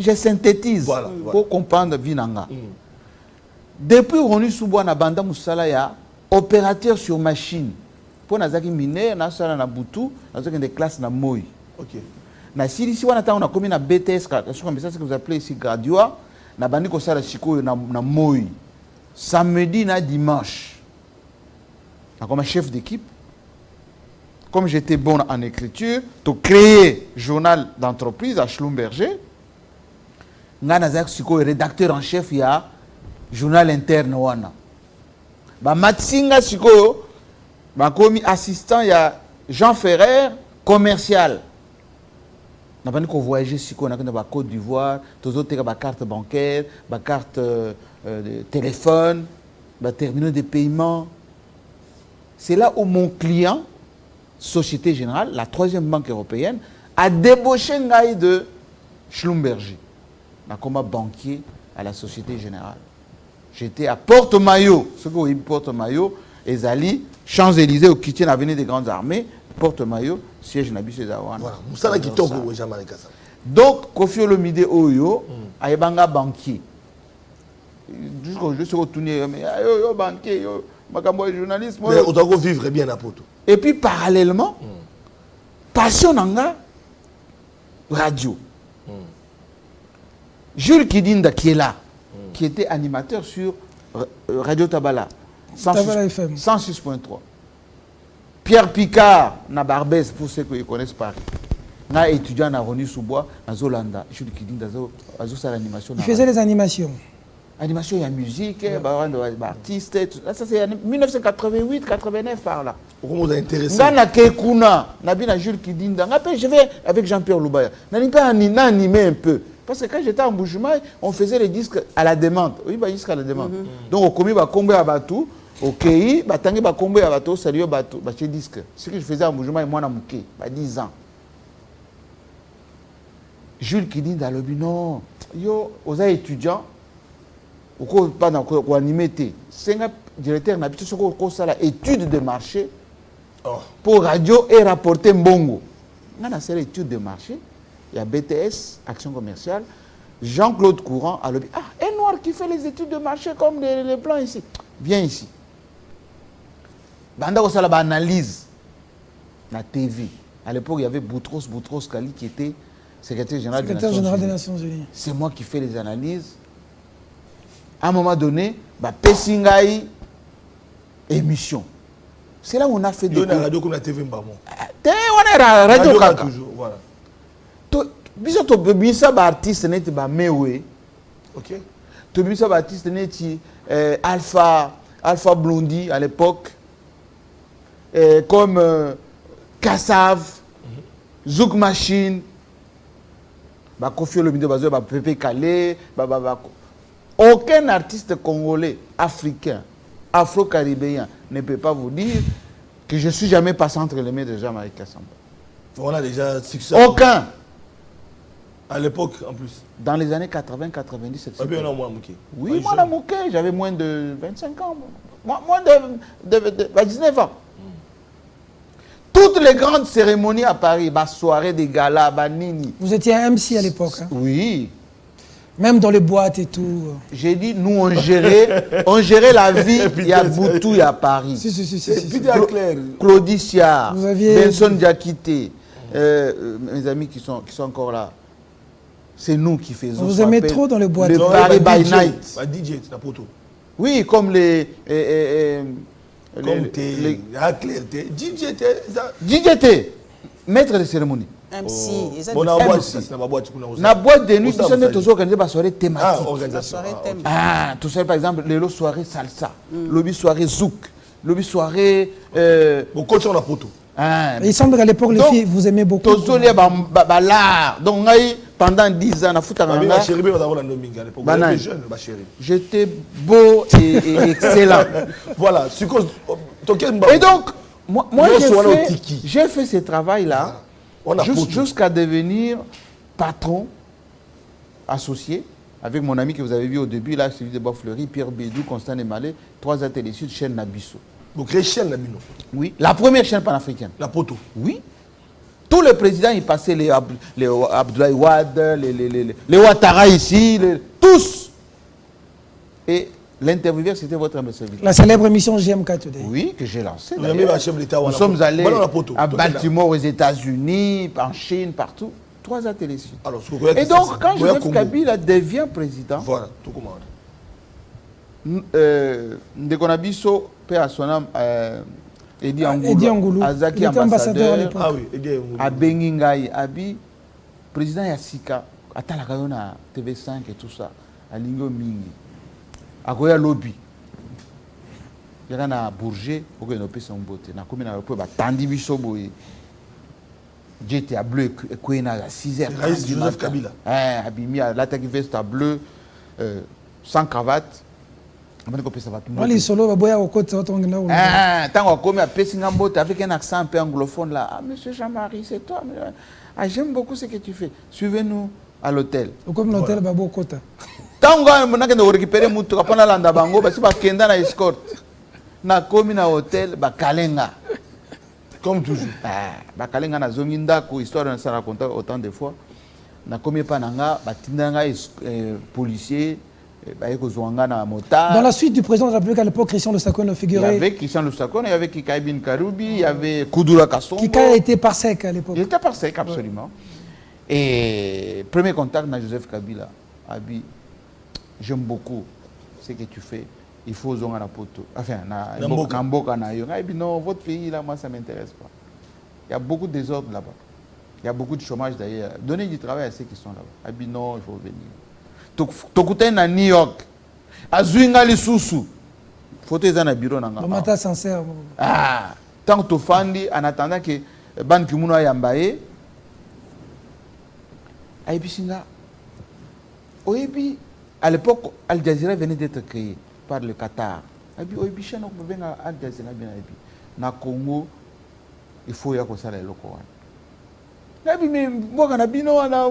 Speaker 5: je synthétise pour comprendre Vinanga. Depuis Rony Soubois na banda Moussala ya opérateur sur machine. Pour nazaki mineur na sala na butu, nazaki des classes na moi. OK. Na si on a commis na BTS, c'est ça que vous appelez ici graduat, na bandi ko sala siko na moi. Samedi na dimanche. Comme chef d'équipe, comme j'étais bon en écriture, tu créer journal d'entreprise à Schlumberger. Nga nazaki siko rédacteur en chef ya journal interne wana. Ba matsinga siko comme assistant, il y a Jean Ferrer, commercial. On a voyagé ici, on a la Côte d'Ivoire, tous autres des cartes bancaires, des cartes de téléphone, des terminaux de paiement. C'est là où mon client, Société Générale, la troisième banque européenne, a débauché un gars de Schlumberger. Comme banquier à la Société Générale. J'étais à Porte-Maillot. Ce que vous voyez, Porte-Maillot, Ezali, Champs-Élysées, au Kitchen, avenue des Grandes Armées, Porte-Maillot, siège Nabi Césawana.
Speaker 3: Voilà.
Speaker 5: Donc, Kofi Olomide Oyo, Aïbanga banquier. Jusqu'au jour où je suis retourné, yo banquier, yo, makambo journaliste.
Speaker 3: Mais on doit vivre bien à Poto.
Speaker 5: Et puis, parallèlement, passion nanga, radio. Jules Kidinda, qui est là, qui était animateur sur Radio Tabala. 106.3. Pierre Picard, na Barbès, pour ceux qui connaissent Paris. Na étudiant na Rony Soubois, na Zolanda. Jules Kidinda, l'animation.
Speaker 2: Il faisait les animations.
Speaker 5: Animation, il y a musique, artistes. Ça, c'est en 1988-89 par là.
Speaker 3: Comment vous intéressé?
Speaker 5: Dans Kekuna, na Jules Kidinda. Je vais avec Jean-Pierre Loubaya. On pas animé un peu. Parce que quand j'étais en Boujumaï, on faisait les disques à la demande. Oui, les disques à la demande. Donc, on commet à Batou. Ok, batangi ba combo ya bato sérieux bato ba chez disque. Ce que je faisais à Moujuma et moi na Mouké, 10 ans. Jules qui dit dans le non, yo aux étudiants au pas dans quoi animer té. C'est un directeur na biso ko sala étude de marché pour radio et rapporter mbongo. On a fait étude de marché, il y a BTS, action commerciale. Jean-Claude Courant a le un noir qui fait les études de marché comme les blancs ici. Viens ici. Banda ko sala ba analyse na TV. À l'époque, il y avait Boutros Kali qui était secrétaire général des Nations Unies. C'est moi qui fais les analyses. À un moment donné, Pessingaï, émission. C'est là où on a fait des...
Speaker 3: On a radio comme la TV Mbamo.
Speaker 5: On a radio Kaka.
Speaker 3: Toujours, voilà.
Speaker 5: Biso to bebisa ba artiste neti ba mewe.
Speaker 3: OK.
Speaker 5: To bebisa ba artiste neti Alpha Blondie à l'époque. Comme Kassav, Zouk Machine, Kofi Olomide Bazo, Pepe Kale, aucun artiste congolais, africain, afro-caribéen ne peut pas vous dire que je ne suis jamais passé entre les mains de Jean-Marie Kassamba.
Speaker 3: On a déjà succès.
Speaker 5: Aucun.
Speaker 3: À l'époque, en plus.
Speaker 5: Dans les années 80-90,
Speaker 3: c'est bien.
Speaker 5: Oui, moi, j'avais moins de 25 ans. Moins de 19 ans. Toutes les grandes cérémonies à Paris, soirée des galas, nini.
Speaker 2: Vous étiez un MC à l'époque. Hein?
Speaker 5: Oui.
Speaker 2: Même dans les boîtes et tout.
Speaker 5: J'ai dit, nous, on gérait la vie. Il y a Boutou, il y a Paris.
Speaker 2: Si.
Speaker 5: Claudicia, Benson Diakité, mes amis qui sont encore là. C'est nous qui faisons.
Speaker 2: Vous aimez trop dans les boîtes.
Speaker 5: Le Paris by Night.
Speaker 3: DJ, c'est la poteau.
Speaker 5: Oui, comme les... DJ, maître de cérémonie.
Speaker 3: MC.
Speaker 5: Na boîte de nuit, nous sommes tous organisés par soirée thématique. Tout ça, par exemple, les soirées salsa, lobby soirée zouk, lobby soirée.
Speaker 3: Beaucoup sur la photo.
Speaker 2: Il semble qu'à l'époque, les filles, vous aimez beaucoup.
Speaker 5: Donc, pendant 10 ans, j'étais beau et excellent.
Speaker 3: Voilà.
Speaker 5: Et donc, moi j'ai fait ce travail-là jusqu'à devenir patron associé avec mon ami que vous avez vu au début, là, celui de Bois-Fleury, Pierre Bédou, Constant Nemalé, 3 ateliers sud, chaîne Nabisso.
Speaker 3: Vous créez chaîne Nabino?
Speaker 5: Oui, la première chaîne panafricaine.
Speaker 3: La Poto?
Speaker 5: Oui. Tous les présidents, ils passaient les Abdoulaye Wade, les Ouattara ici, tous. Et l'intervieweur, c'était votre service.
Speaker 2: La célèbre émission JMK Today.
Speaker 5: Oui, que j'ai lancée.
Speaker 3: Nous
Speaker 5: sommes allés à Baltimore, aux États-Unis, en Chine, partout. 3 ateliers sud. Et donc, quand Joseph Kabila devient président,
Speaker 3: voilà, tout comment.
Speaker 5: Ndekonabiso, Père Asonam, Edi Angoulou, Azaki
Speaker 2: ambassadeur
Speaker 3: à oui,
Speaker 5: à Bengingaï, Abi, président Yassika, à Talakayona, TV5 et tout ça, à Lingo Mingi, à Goya Lobby. Il y a un Bourget, pour que nous puissions beauté. Nous avons fait Tandi Bissoboy. J'étais à bleu, et à 6h.
Speaker 3: Joseph Kabila.
Speaker 5: Abimi, l'attaque veste à bleu, sans cravate.
Speaker 2: Les solos,
Speaker 5: avec un accent un peu anglophone là. Ah, monsieur Jean-Marie, c'est toi. Ah, j'aime beaucoup ce que tu fais. Suivez-nous à l'hôtel.
Speaker 2: Comme l'hôtel, Babo Kota.
Speaker 5: Tant que nous récupérons mon tour, on a l'anda bango, parce que Kenda na escorte. Na komi na hôtel, Kalenga.
Speaker 3: Comme toujours.
Speaker 5: Kalenga na zonginda, ko histoire on s'en raconte autant de fois. Na komi pa nanga, batindanga policier.
Speaker 2: Dans la suite du président de la République à l'époque, Christian Lusakone figurait.
Speaker 5: Il y avait Christian Lusakone, il y avait Kikaï Bin Karoubi, il y avait Koudoula Kassongo.
Speaker 2: Kikaï était par sec à l'époque.
Speaker 5: Il était par sec, absolument. Ouais. Et premier contact avec Joseph Kabila. Abi, j'aime beaucoup ce que tu fais. Il faut zonga na poto. Enfin, Namboka na yo. Abi, non, votre pays là, moi ça m'intéresse pas. Il y a beaucoup de désordre là-bas. Il y a beaucoup de chômage d'ailleurs. Donnez du travail à ceux qui sont là-bas. Abi, non, il faut venir. Tokuten na New York. Azuinga lisusu. Photo eza na bureau nanga.
Speaker 2: Bomata sincère.
Speaker 5: Tant que fandi en attendant que Ban Ki-moon ayambaye. Aibisinga. Oyebi à l'époque Al Jazeera venait d'être créé par le Qatar. Abi oibisha na kubenga adresse na bien abi. Na Congo il faut ya ko sala eloko wana. Nabi me mboka na bino wana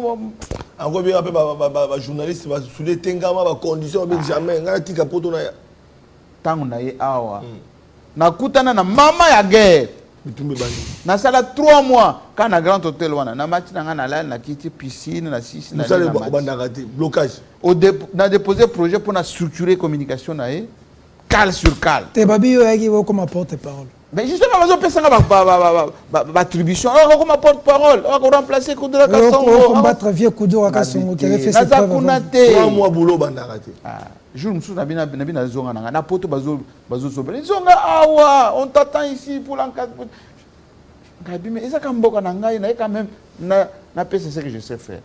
Speaker 3: encore bien après ba journaliste ba sous les tengama ba conditions avec jamais ngana tika poto na ya
Speaker 5: tango na ye awa nakutana na mama ya guerre
Speaker 3: bitumbe bani
Speaker 5: na sala 3 mois quand na grand hôtel wana na mati na ngana la na kiti piscine na sisi na
Speaker 3: na banda raté blocage
Speaker 5: na déposer projet pour na structurer communication na ye cal sur cal
Speaker 2: te babi yo yaki wo comme porte-parole.
Speaker 5: Mais justement, on peut faire attribution. On va porte-parole. On va remplacer Koudou Kasongo.
Speaker 2: On va combattre vieux Koudou Kasongo qui avait fait ses preuves avant.
Speaker 3: 3 mois boulot bandaraté.
Speaker 5: Jour nous sommes na zonga na poto bazo sobé. Zonga awa, on t'attend ici pour l'encadrer. Gabi mais ça quand mboka na ngai na quand même na pèse ce que je sais faire.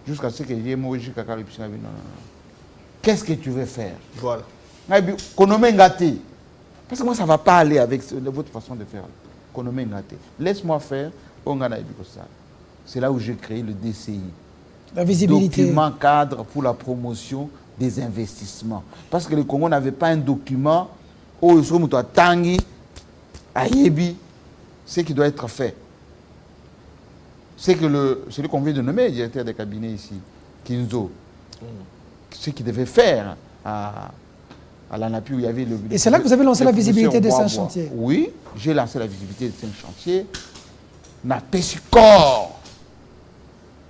Speaker 5: Jusqu'à ce que j'ai moji kaka lipsina bino. Qu'est-ce que tu veux faire?
Speaker 3: Voilà.
Speaker 5: Gabi konomé ngati. Parce que moi, ça ne va pas aller avec votre façon de faire. Laisse-moi faire. C'est là où j'ai créé le DCI.
Speaker 2: La visibilité.
Speaker 5: Document cadre pour la promotion des investissements. Parce que le Congo n'avait pas un document où il faut tangi, ayebi, ce qui doit être fait. C'est que celui qu'on vient de nommer, le directeur des cabinets ici, Kinzo, ce qu'il devait faire à l'ANAPI où il y avait le...
Speaker 2: Et c'est là que vous avez lancé la visibilité des 5 chantiers.
Speaker 5: Oui, j'ai lancé la visibilité des 5 chantiers. Na corps.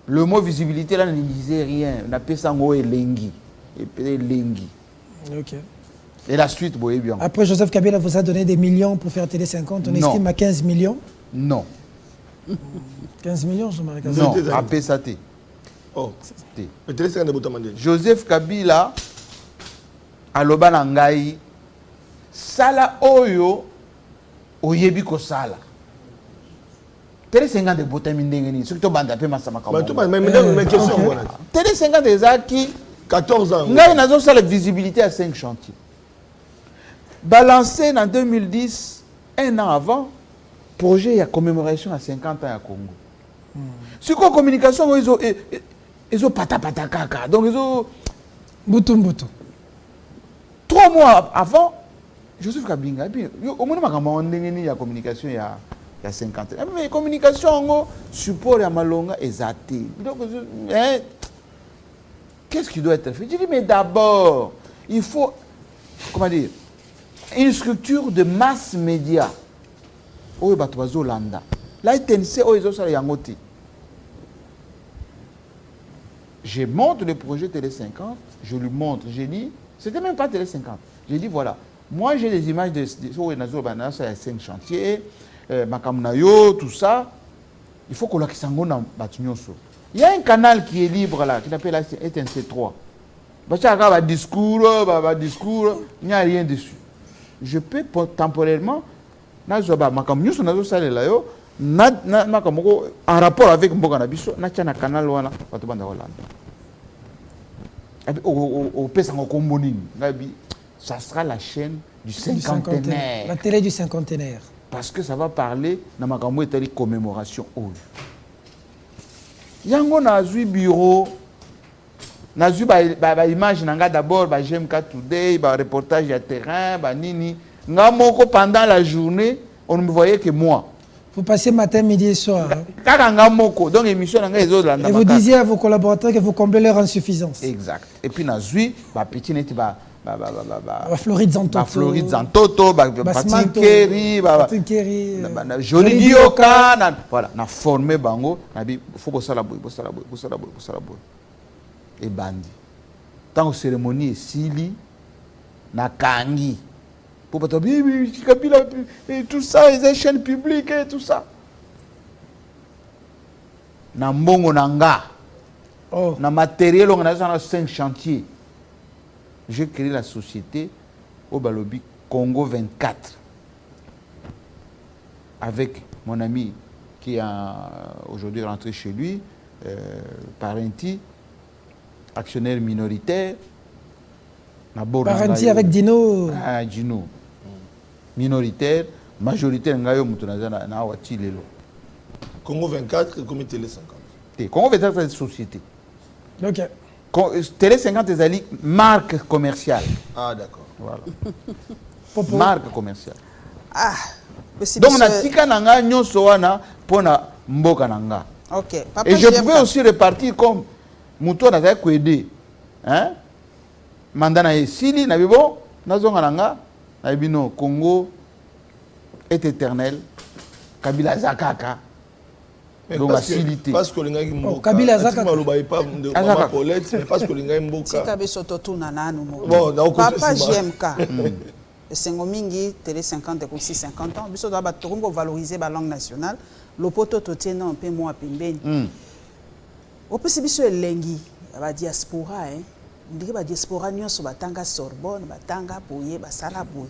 Speaker 5: Le mot visibilité là ne disait rien. Na pesango et lengi. Et lengi.
Speaker 2: Ok.
Speaker 5: Et la suite, vous voyez bien.
Speaker 2: Après, Joseph Kabila vous a donné des millions pour faire Télé 50. On estime à 15 millions.
Speaker 5: Non.
Speaker 2: 15 millions, je m'arrête.
Speaker 5: Non, à PSAT.
Speaker 3: Oh.
Speaker 5: Joseph Kabila... aloba na ngai sala oyo oyebi ko sala Télé 50 de botami ndenge ni soki to banda pe masama ka Télé 50 ezaki
Speaker 3: 14 ans
Speaker 5: ngai nazo sala visibilité à 5 chantiers balancé en 2010 un an avant projet ya commémoration à 50 ans à Congo sur quoi communication ils ont pata kaka donc ils ont
Speaker 2: butu
Speaker 5: 3 mois avant, Joseph Kabila, au moins, il y a communication, il y a 50 ans. Mais communication, support à Malonga est athée. Donc, qu'est-ce qui doit être fait? Je dis, mais d'abord, il faut, comment dire, une structure de masse média. Oh, Landa. La TNC, oh, ils ont Yangoti. Je montre le projet Télé 50, je lui montre, j'ai dit, c'était même pas Télé 50. J'ai dit, voilà, moi j'ai des images de 5 chantiers, Makamnayo, tout ça. Il faut qu'on l'a il y a un canal qui est libre là, qui s'appelle ETNC3. Discours, il n'y a rien dessus. Je peux temporairement, en rapport avec Mboganabiso, il y a un canal là, ça sera la chaîne du cinquantenaire.
Speaker 2: La télé du cinquantenaire.
Speaker 5: Parce que ça va parler de la commémoration. Yango na zui bureau, na zui ba image nanga d'abord ba GMK Today, ba reportage à terrain, ba nini. Nga moko pendant la journée, on ne me voyait que moi.
Speaker 2: Vous passez matin, midi et soir.
Speaker 5: Donc, émission,
Speaker 2: et vous disiez à vos collaborateurs que vous comblez leur insuffisance.
Speaker 5: Exact. Et puis, dans Zui, petit net,
Speaker 2: Floride Zantoto.
Speaker 5: Floride Zantoto, Batinkeri, Joli Dioka. Voilà, on a formé Bango. Il faut que ça la bouille. Et Bandi. Tant que cérémonie est Sili, na Kangi. Pour pas et tout ça, les chaînes publiques et tout ça. Na mbongo nanga. Na matériel, on a 5 chantiers. J'ai créé la société au Balobi Congo 24 avec mon ami qui est aujourd'hui rentré chez lui, Parenti, actionnaire minoritaire.
Speaker 2: Parenti avec Dino.
Speaker 5: Dino. Minoritaire, majoritaire, na wati lelo.
Speaker 3: Congo 24 et Comité Télé 50.
Speaker 5: Congo 24 c'est une société.
Speaker 2: Ok.
Speaker 5: Télé 50 est une marque commerciale.
Speaker 3: Ah d'accord.
Speaker 5: Voilà. marque commerciale.
Speaker 4: Ah.
Speaker 5: Donc na tika nanga nyonso wana pona mboka nanga.
Speaker 4: OK. Papa,
Speaker 5: et je pouvais aussi repartir comme muto na za aider. Hein? Mandana esili na bibo nazonga nanga na bino Congo est éternel. Kabila zakaka. Donc facilité.
Speaker 3: Parce que l'ingaki mboka.
Speaker 2: Kabila zakaka.
Speaker 3: Maloba pas de Mama Paulette, mais parce que l'ingaki mboka.
Speaker 4: Tika beso totuna nanu mo.
Speaker 3: Bon,
Speaker 4: Papa JMK. Sengo mingi télé 50 et aussi 50 ans biso ba tokongo valoriser ba langue nationale lopoto totiena un peu moins pembeni. Au plus biso elengi ba diaspora hein. Ndike ba diaspora nyonso batanga Sorbonne, batanga boye, basala boye.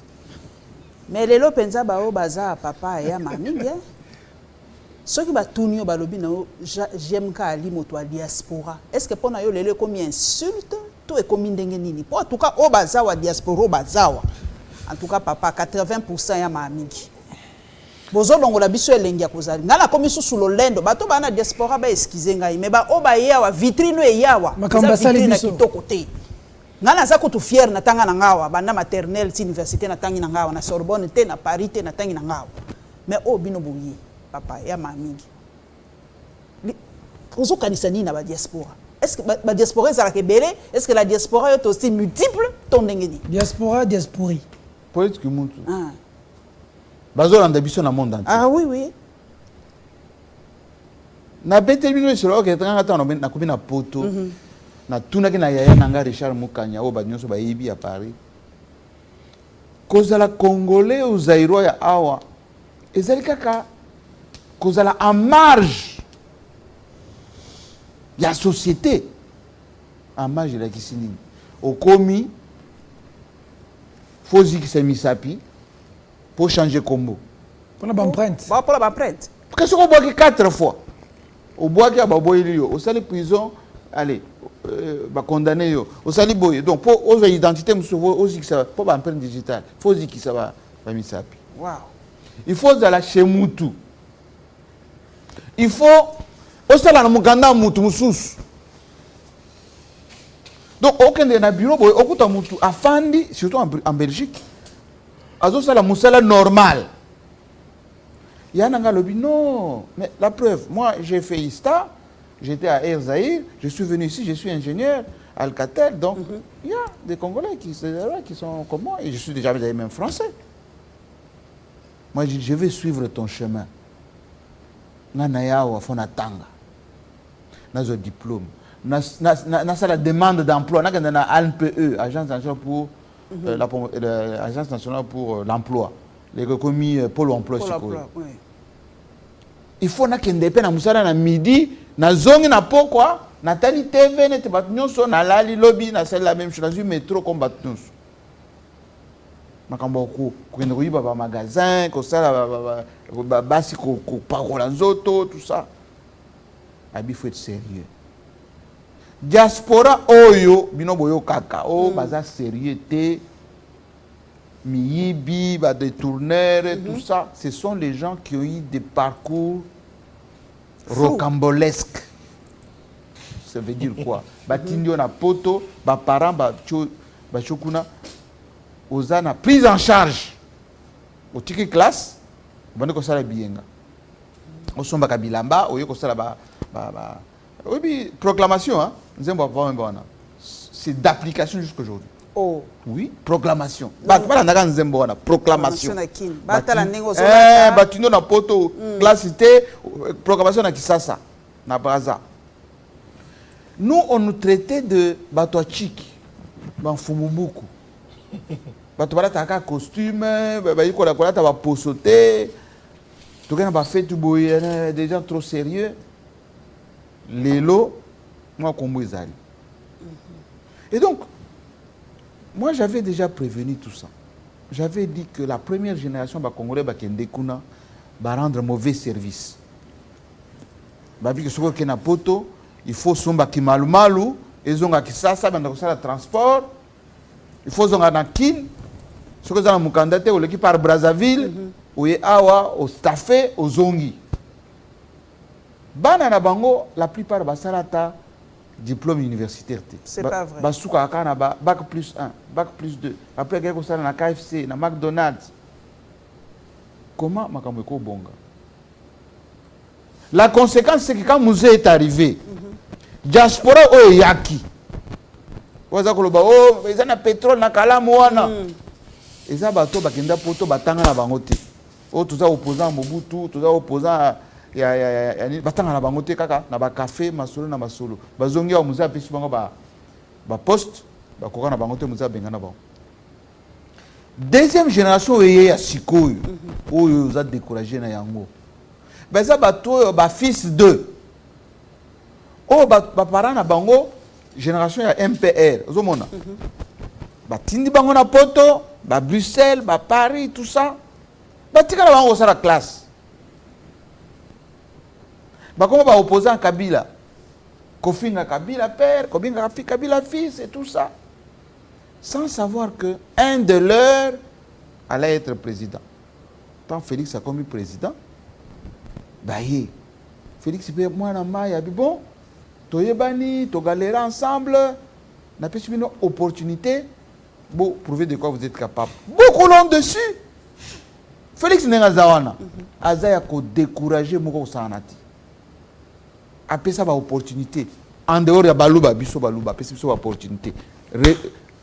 Speaker 4: Mais lelo penza ba o baza papa ya mamingi hein. Ceux qui batuni au balobi na j'aime ka ali moto a diaspora. Est-ce que pona yo lelo comme insulte to e comme ndenge nini? Pour en tout cas o bazawa diaspora bazawa. En tout cas papa 80% ya mamingi. Bozo longola biso elengi ya kozali. Ngala komi sous lolendo bato bana diaspora ba excuser ngai mais ba o ba yawa vitrine e yawa.
Speaker 2: Makamba sali biso.
Speaker 4: Kitoko te. Ngana za ko tu fier na tanga na ngawa banda maternelle ti université na tangi na ngawa na Sorbonne te na Paris te na tangi na ngawa. Mais o bino boyi papa ya mamingi. Ozo kanisa nini na ba diaspora? Est-ce que la diaspora est belé? Est-ce que la diaspora est aussi multiple ton ndengeni?
Speaker 2: Diaspora, diaspori.
Speaker 5: Peut-être que mutu. Ah. Bazo landa biso na monde entier.
Speaker 4: Ah oui oui.
Speaker 5: Na betelbino selo ke tanga ta na kobi na poto. Na tuna ke na yaya nanga Richard Mukanya o ba nyonso ba yibi à Paris. Kozala congolais ou zaïrois ya awa. Ezali kaka kozala en marge. Ya société. En marge la kisini. Okomi faut dire que c'est misapi pour changer combo.
Speaker 2: Pour l'empreinte.
Speaker 4: Pour l'empreinte.
Speaker 5: Parce qu'on boit 4 fois. Au bois qui a baboyé au salle prison, allez, condamné yo. Au salle boy. Donc pour aux identités aussi que ça va pour l'empreinte digitale. Faut dire que ça va misapi.
Speaker 4: Wow.
Speaker 5: Il faut aller chez Moutou. Il faut au salle na muganda Moutou musus. Donc, aucun de nos bureaux, aucun de afandi, surtout en Belgique, ça la moussala normale. Il y a un lobby, non, mais la preuve, moi j'ai fait ISTA, j'étais à Air Zahir, je suis venu ici, je suis ingénieur à Alcatel, donc il y a des Congolais qui sont comme moi, et je suis déjà même français. Moi je vais suivre ton chemin. Nanayawa Fonatanga, nazo diplôme. Na la demande d'emploi na ANPE, Agence nationale pour l'Agence nationale pour l'emploi, les commis Pôle emploi
Speaker 4: oui.
Speaker 5: Il faut na kende pe na musala na midi na zongi na pokwa na tali TV net bat nyonso na lali lobby na c'est la même chose dans un métro comme bat nyonso makambo ko kende ko ba magasin ko sala ba basi ko parola nzoto tout ça abi faut être sérieux. Diaspora oyo binoboyo kaka o baza sérieux te miyibi ba détourneurs tout ça, ce sont les gens qui ont eu des parcours rocambolesques. Ça veut dire quoi? Batindio na poto ba parents ba chokuna ozana prise en charge au tiki classe bande ko sala bienga osomba kabilamba oyo ko sala ba oui, proclamation, hein? C'est d'application jusqu'aujourd'hui.
Speaker 4: Oh.
Speaker 5: Oui, proclamation. Proclamation.
Speaker 4: Batino
Speaker 5: na poto, classité, proclamation na Kisasa, na Braza. Nous, on nous traitait de Batoachik, Banfumubuku. Batobalata a costume, Baïkola ta posoté, tout le monde a fait tout des gens trop sérieux. Lélo, moi, Combo Ezali. Et donc, moi, j'avais déjà prévenu tout ça. J'avais dit que la première génération de Congolais va rendre mauvais service. Il faut somba ki malumalu, et zonga ki sasa, le transport. Il faut zonga na kin. Ce que zonga mukandate, ou l'équipe par Brazzaville, ou awa, au staffé, au zongi. Bana na bango, la plupart basalata diplôme universitaire.
Speaker 4: C'est pas vrai.
Speaker 5: Basuka kana bac plus 1, bac plus 2. Après quelque chose na KFC, na McDonald's. Comment makambo eko bonga? La conséquence c'est que quand Mouzé est arrivé, diaspora o yaki. Waza koloba oh, ezana pétrole na kalamu wana. Eza bato bakenda poto batanga na bango te. Oh tuza opposant Mobutu, tuza opposant ya batanga na bango te kaka na ba café masolo na masolo. Bazongi ya Mouzé apesi bango ba poste, ba koka na bango te Mouzé benga na bango. Deuxième génération eye ya sikoyo. Oyo za décourager na yango. Beza bato ba fils de. Oh ba parents na bango génération ya MPR, ozomona. Ba tindi bango na poto, ba Bruxelles, ba Paris, tout ça. Ba tika na bango sa la classe. Ba comment ba opposant Kabila. Kofinga Kabila père, Kobinga Kabila fils et tout ça. Sans savoir que un de leurs allait être président. Quand Félix a commis président, bah Félix peut moi na maya bon. Toyebani, to galérer ensemble, n'a pas une opportunité pour prouver de quoi vous êtes capable. Beaucoup l'ont dessus. Félix Nengazawana, Azaya ko décourager moko sanati. Après ça, opportunité. En dehors de Balouba, Bisso Balouba, après ça, opportunité.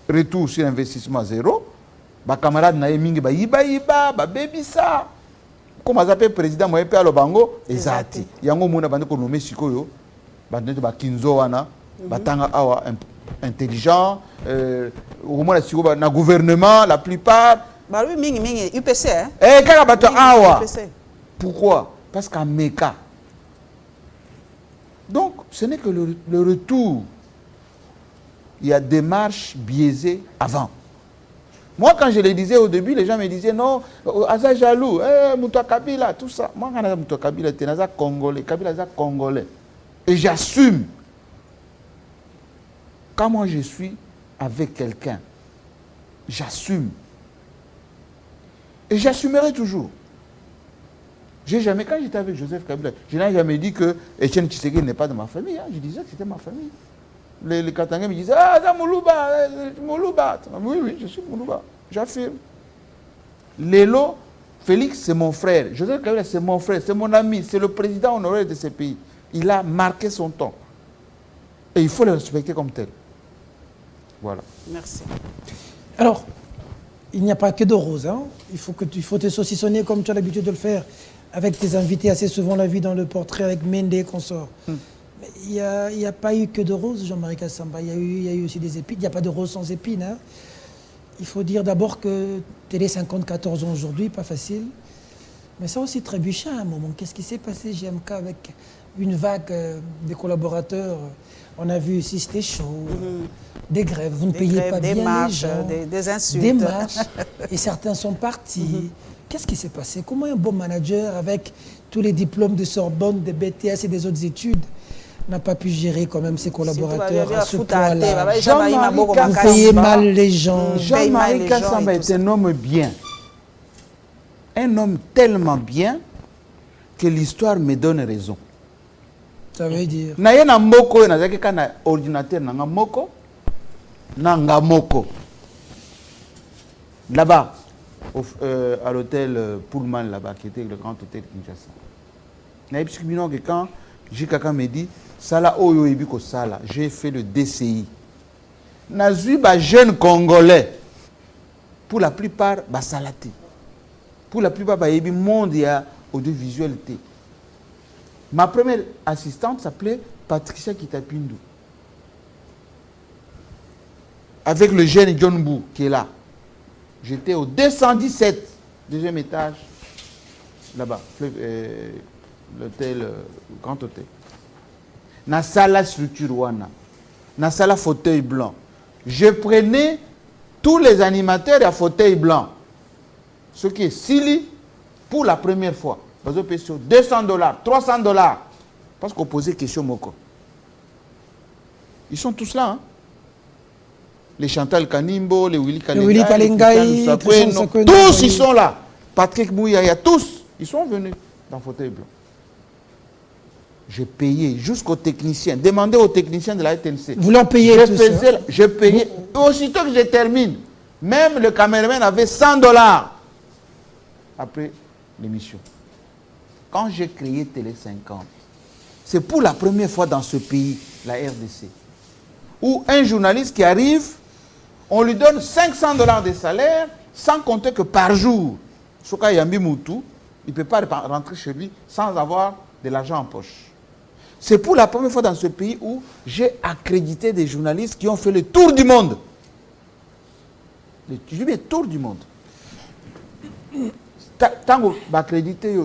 Speaker 5: Retour sur investissement zéro. Ba camarade na yemingi ba iba, ba baby ça. Comme azapé président moi pe alobango ezati. Yango mona bande ko nommer sikoyo. Bande ba kinzo wana, batanga awa intelligent, au moins na gouvernement la plupart.
Speaker 4: Bah oui mingi UPC hein.
Speaker 5: Eh kaka bato awa. Pourquoi? Parce qu'à Meka. Donc ce n'est que le retour. Il y a des marches biaisées avant. Moi, quand je le disais au début, les gens me disaient non, Aza jaloux, Moutoua Kabila, tout ça. Moi, quand Moutoua Kabila, c'est Naza Congolais, Kabila c'est Congolais. Et j'assume. Quand moi je suis avec quelqu'un, j'assume. Et j'assumerai toujours. J'ai jamais, quand j'étais avec Joseph Kabila, je n'ai jamais dit que Etienne Tshisekedi n'est pas de ma famille. Hein. Je disais que c'était ma famille. Les Katangais me disaient ah, c'est Moulouba, Moulouba. Oui, je suis Moulouba. J'affirme. Lélo, Félix, c'est mon frère. Joseph Kabila, c'est mon frère, c'est mon ami, c'est le président honoraire de ce pays. Il a marqué son temps. Et il faut le respecter comme tel. Voilà.
Speaker 4: Merci.
Speaker 2: Alors, il n'y a pas que de roses. Hein. Il faut te saucissonner comme tu as l'habitude de le faire avec tes invités. Assez souvent, on l'a vu dans le portrait avec Mende et consorts. Il n'y a pas eu que de roses, Jean-Marie Kassamba. Il y a eu aussi des épines. Il n'y a pas de roses sans épines. Hein. Il faut dire d'abord que Télé 54 ans aujourd'hui, pas facile. Mais ça aussi trébuché à un moment. Qu'est-ce qui s'est passé, JMK, avec une vague des collaborateurs? On a vu ici, c'était chaud. Des grèves, vous ne payez pas bien
Speaker 4: marches,
Speaker 2: les gens.
Speaker 4: des insultes.
Speaker 2: Des marches. Et certains sont partis. Qu'est-ce qui s'est passé? Comment un bon manager, avec tous les diplômes de Sorbonne, des BTS et des autres études, n'a pas pu gérer quand même ses collaborateurs à ce point-là? Vous payez mal les gens.
Speaker 5: Jean-Marie Kassamba est un homme bien. Un homme tellement bien que l'histoire me donne raison.
Speaker 2: Ça veut dire?
Speaker 5: Naye na moko na zaki kana ordinateur na moko na moko. Là-bas, à l'hôtel Pullman là-bas, qui était le grand hôtel Kinshasa. Naye bisibino que quand Jikaka me dit Sala Oyo Ibiko Sala, j'ai fait le DCI. Nazui ba jeune congolais. Pour la plupart ba salati. Pour la plupart ba yebi monde ya audiovisualité. Ma première assistante s'appelait Patricia Kitapindu. Avec le jeune John Bou qui est là. J'étais au 217, deuxième étage, là-bas, l'hôtel, grand hôtel. Na sala structure wana, na sala fauteuil blanc. Je prenais tous les animateurs à fauteuil blanc. Ce qui est Sili pour la première fois. $200, $300. Parce qu'on posait question Moko. Ils sont tous là. Hein? Les Chantal Kanimbo, les Willy Kalengai, tous ils sont là. Patrick Mouyaya, tous, ils sont venus dans le fauteuil blanc. J'ai payé jusqu'aux techniciens. Demandez aux techniciens de la TNC.
Speaker 2: Vous leur payez tout ça?
Speaker 5: Je payais. Aussitôt que je termine, même le caméraman avait $100 après l'émission. Quand j'ai créé Télé 50, c'est pour la première fois dans ce pays, la RDC, où un journaliste qui arrive, on lui donne $500 de salaire, sans compter que par jour, Soka Yambi Moutou, il ne peut pas rentrer chez lui sans avoir de l'argent en poche. C'est pour la première fois dans ce pays où j'ai accrédité des journalistes qui ont fait le tour du monde. Le tour du monde. Tango accrédité,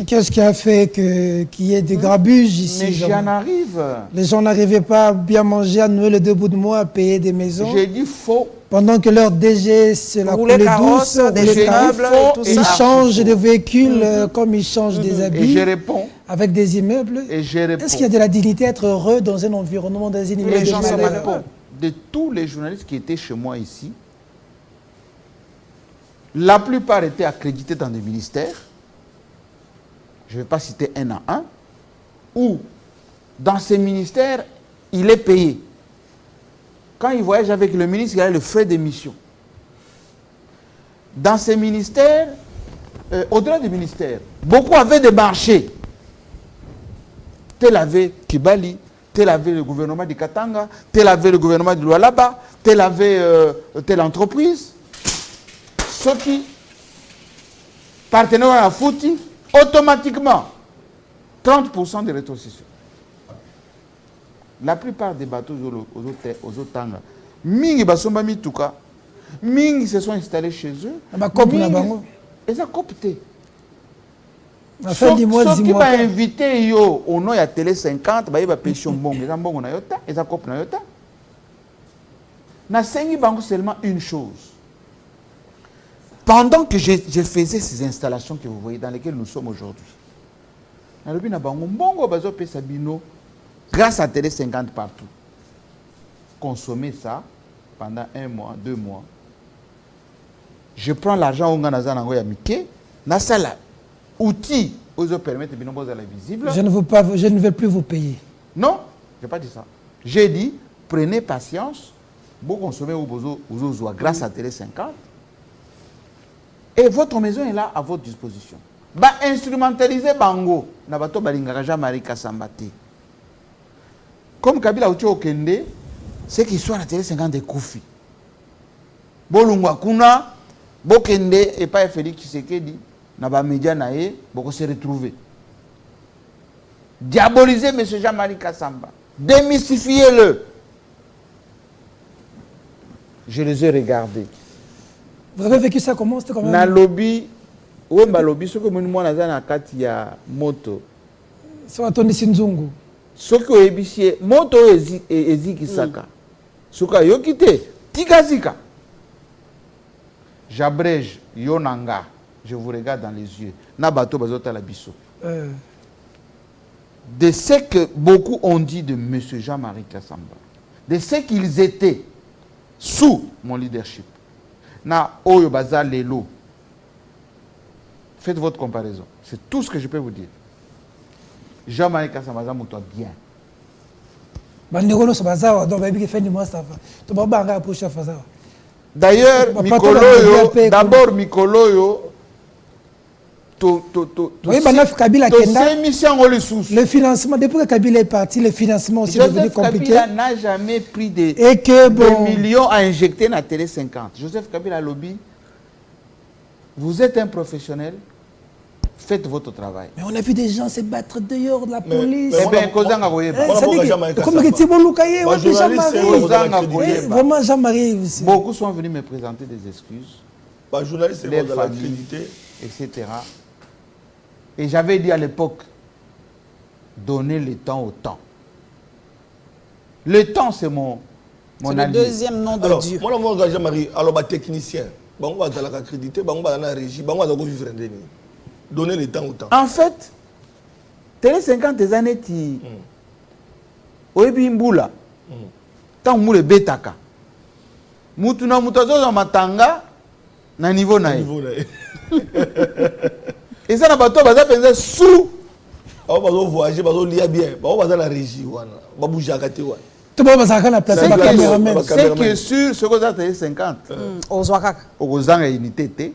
Speaker 2: qu'est-ce qui a fait qu'il y ait des grabuges ici?
Speaker 5: Mais j'en arrive.
Speaker 2: Les gens n'arrivaient pas à bien manger, à nouer le 2 bouts de mois, à payer des maisons.
Speaker 5: J'ai dit faux.
Speaker 2: Pendant que leur DG, c'est la coulée douce,
Speaker 4: des immeubles,
Speaker 2: ils changent de véhicules comme ils changent des habits.
Speaker 5: Et je réponds.
Speaker 2: Avec des immeubles.
Speaker 5: Et je réponds.
Speaker 2: Est-ce qu'il y a de la dignité à être heureux dans un environnement, dans un immeuble?
Speaker 5: Les gens sont malheureux. De tous les journalistes qui étaient chez moi ici, la plupart étaient accrédités dans des ministères. Je ne vais pas citer un à un. Ou dans ces ministères, il est payé. Quand il voyage avec le ministre, il a le frais d'émission. Dans ces ministères, au-delà des ministères, beaucoup avaient des marchés. Tel avait Kibali, tel avait le gouvernement du Katanga, tel avait le gouvernement de Lualaba, tel avait telle entreprise. Ceux qui partenaient à la Fouti, automatiquement, 30% de rétrocession. La plupart des bateaux aux Otanga, Mingi Basomba Mituka, Mingi se sont installés chez eux. Ils ont coopté. Ceux qui m'ont invité au nom de Télé 50, ils ont pêché un bon. Ils ont coopté. Ils ont seulement une chose. Pendant que je faisais ces installations que vous voyez, dans lesquelles nous sommes aujourd'hui, grâce à Télé 50 partout, consommer ça pendant 1 mois, 2 mois. Je prends l'argent au Ganazan Angoya Mike, Nasala, outils, aux permettre de la visible.
Speaker 2: Je ne veux plus vous payer.
Speaker 5: Non, je n'ai pas dit ça. J'ai dit, prenez patience, vous consommez au grâce à Télé 50. Et votre maison est là à votre disposition. Ba instrumentaliser Bango, Nabato Balingaraja Marika Sambati. Comme Kabila Oucho Okende, c'est qu'il soit à la Télé 50 de Koufi. Bolungwa Kuna, Bokende et pas Félix Tshisekedi, Naba Média Nae, Boko se retrouver. Diaboliser M. Jean-Marie Kassamba. Démystifiez-le. Je les ai regardés.
Speaker 2: Vous avez vécu ça comment? C'était comment?
Speaker 5: Na lobby, ou mba lobby, ce que moi naza na kati ya moto.
Speaker 2: Ça va tourner Sinzungu.
Speaker 5: Ce que ebisie moto ezikisaka. Suka yokite tikazika. J'abrège yonanga. Je vous regarde dans les yeux. Na bato bazota la biso. De ce que beaucoup ont dit de M. Jean-Marie Kassamba, de ce qu'ils étaient sous mon leadership. Na Oyo Baza Lelo. Faites votre comparaison. C'est tout ce que je peux vous dire. Jean-Marie Kassamba Moutoua bien. D'ailleurs, d'abord Mikoloyo,
Speaker 2: le financement, depuis que Kabila est parti, le financement aussi est devenu compliqué.
Speaker 5: Kabila n'a jamais pris des millions à injecter dans la Télé 50. Joseph Kabila lobby, vous êtes un professionnel, faites votre travail.
Speaker 2: Mais on a vu des gens se battre dehors de la police.
Speaker 5: Eh bien, Kozanga
Speaker 2: vraiment Jean-Marie.
Speaker 5: Beaucoup sont venus me présenter des excuses.
Speaker 3: Journaliste
Speaker 5: les
Speaker 3: de la crédité,
Speaker 5: etc. Et j'avais dit à l'époque, donnez le temps au temps. Le temps, c'est mon
Speaker 4: allié. Le deuxième nom de Dieu.
Speaker 3: Moi, je Jean-Marie, alors, technicien, on va dans la crédité, on va dans la régie, on va vivre un déni. Donnez le temps au temps.
Speaker 5: En fait, Télé 50 années, Oebi Mbula, tant que le Betaka, Moutuna Moutazo dans Matanga, na niveau naï. Et ça n'a pas tout, ça fait sous.
Speaker 3: On va voyager, on va lire bien. On va dans la régie, on va bouger à côté.
Speaker 2: Tout le monde va la place.
Speaker 5: C'est qui est sûr, ce que vous avez 50.
Speaker 4: Aux Ouakaka.
Speaker 5: Aux unité,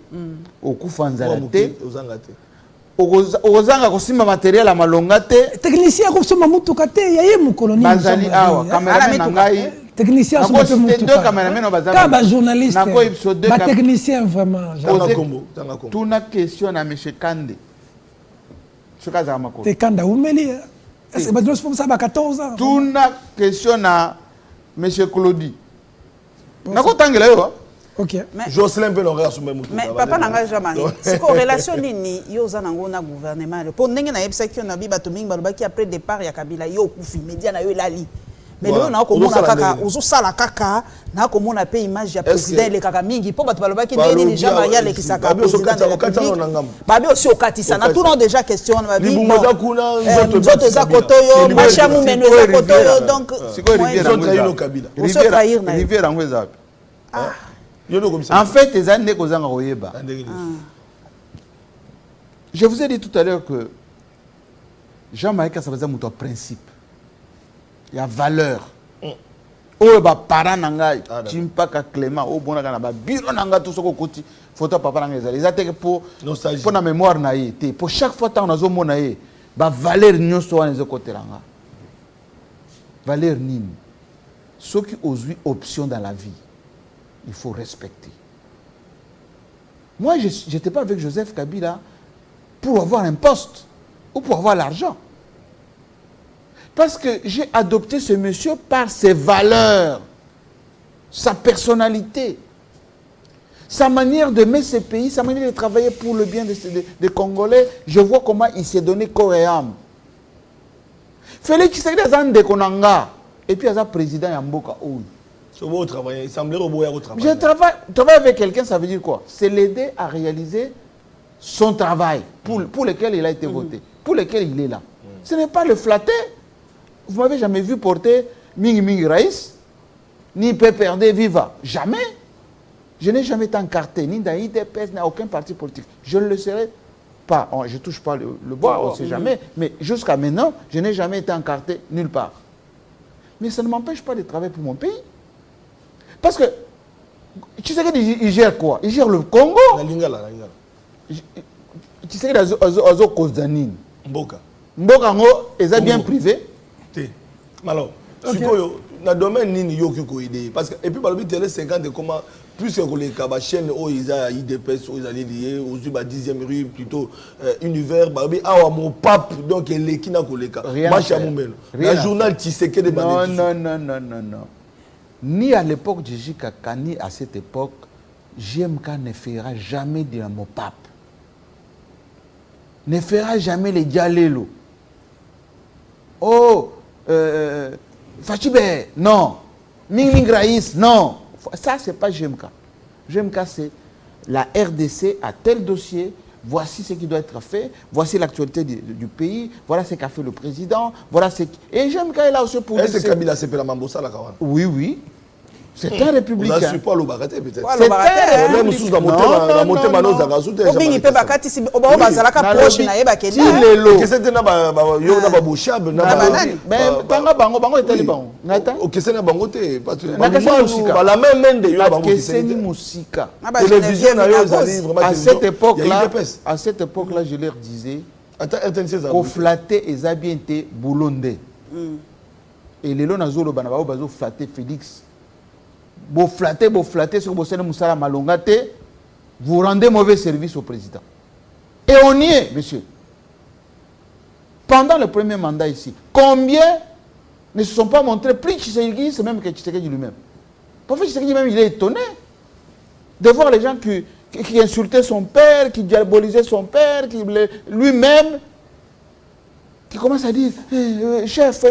Speaker 5: au Koufanzalate. Ozanga kosima matériel à malongate.
Speaker 2: Technicien kosima mutukate yaye mukoloni.
Speaker 5: Bazali awa cameraman nangai.
Speaker 2: Technicien
Speaker 5: kosima mutukate. Deux cameramen bazali.
Speaker 2: Kaba journaliste. Ba technicien vraiment.
Speaker 5: Tout na question à monsieur Kande. Ce cas à Makolo.
Speaker 2: Te Kanda umeli. Est-ce que badros pour ça ba 14 ans.
Speaker 5: Tout na question à monsieur Claudie. Nako tangela yo.
Speaker 2: Ok.
Speaker 3: Jocelyn peut l'horaire sur même.
Speaker 4: Mais papa n'a jamais. C'est qu'en relation ni yoza na gouvernement. Pour n'engue na yebsa qui on a bi batoming baloba qui après départ ya Kabila yo kufi média na yo lali. Mais nous na ko mona kaka ozo sala kaka na ko mona pe image ya président le kaka mingi po bato baloba qui ndeni ni Jean Maria le kisaka président de la République. Babi aussi okatisa na tout non déjà question na bi. Nzoto za kotoyo macha mu meno za kotoyo donc
Speaker 5: siko Rivière ngweza. En fait, je vous ai dit tout à l'heure que Jean-Marie Kassabaza a un principe. Il y a valeur. Oh, bah, parents nangai, Chimpaka Clément, oh, bon, nanga, biro nanga, tout ce qu'on côté, photo papa nanga, les attaques pour la mémoire naïe, pour chaque fois qu'on a zo monaïe, bah, valeur n'y soit les côté nanga. Valeur nime. Ceux qui ont eu option dans la vie. Il faut respecter. Moi, je n'étais pas avec Joseph Kabila pour avoir un poste ou pour avoir l'argent. Parce que j'ai adopté ce monsieur par ses valeurs, sa personnalité, sa manière de mettre ses pays, sa manière de travailler pour le bien des Congolais. Je vois comment il s'est donné corps et âme. Félix Tshisekedi Azande Konanga et puis il président Yamboka Oui. Je travaille avec quelqu'un, ça veut dire quoi? C'est l'aider à réaliser son travail pour lequel il a été voté, pour lequel il est là. Ce n'est pas le flatter. Vous m'avez jamais vu porter Mingi Mingi Raïs, ni PPRD Viva. Jamais. Je n'ai jamais été encarté, ni dans l'IDPS, ni dans aucun parti politique. Je ne le serai pas. Je ne touche pas le bois, on ne sait jamais. Mais jusqu'à maintenant, je n'ai jamais été encarté nulle part. Mais ça ne m'empêche pas de travailler pour mon pays. Parce que, tu sais qu'il gère quoi? Il gère le Congo. Tu sais qu'il y a cause d'anine. Mboka. Mboka, ils sont bien privés.
Speaker 3: Alors, dans le domaine nini yo qui idée parce que et puis par le télé 50 comment plus que les chaînes où ils a IDPS où ils allaient lier aux 10e rue plutôt univers babi awa mon pape donc les qui n'a koleka macha mumelo le journal Tshisekedi de
Speaker 5: non. Ni à l'époque de JKK, ni à cette époque, JMK ne fera jamais de mon pape. Ne fera jamais les dialélo. Oh, Fachibe, non. Ming Graïs, non. Ça, c'est pas JMK. JMK, c'est la RDC à tel dossier. Voici ce qui doit être fait. Voici l'actualité du pays. Voilà ce qu'a fait le président. Voilà ce qui... Et JMK est là aussi pour...
Speaker 3: Est-ce que Kabila s'est fait la Mambosa là, Kawan?
Speaker 5: Oui, oui. C'est un républicain.
Speaker 3: On n'a pas le baraté peut-être.
Speaker 5: C'est un
Speaker 3: même sous la montée, la montée manos à Gazoute.
Speaker 4: Il peut bakati si on va zalaka proche na yeba keni.
Speaker 3: Que c'était na ba yo na ba bochab na ba.
Speaker 5: Mais tanga bango etali bango. Ngata.
Speaker 3: O que c'est na bango te parce que la même de yo bango
Speaker 5: qui c'est ni musika.
Speaker 3: Télévision na yo zali vraiment
Speaker 5: à cette époque là je leur disais qu'on flattait et zabienté boulonde. Et les lona zolo bana ba bazo flatter Félix. Vous flattez, sur vous rendez mauvais service au président. Et on y est, monsieur. Pendant le premier mandat ici, combien ne se sont pas montrés plus Tshisekedi, c'est même que Tshisekedi lui-même. Parfois, Tshisekedi même, il est étonné de voir les gens qui insultaient son père, qui diabolisaient son père, qui lui-même, qui commence à dire, chef,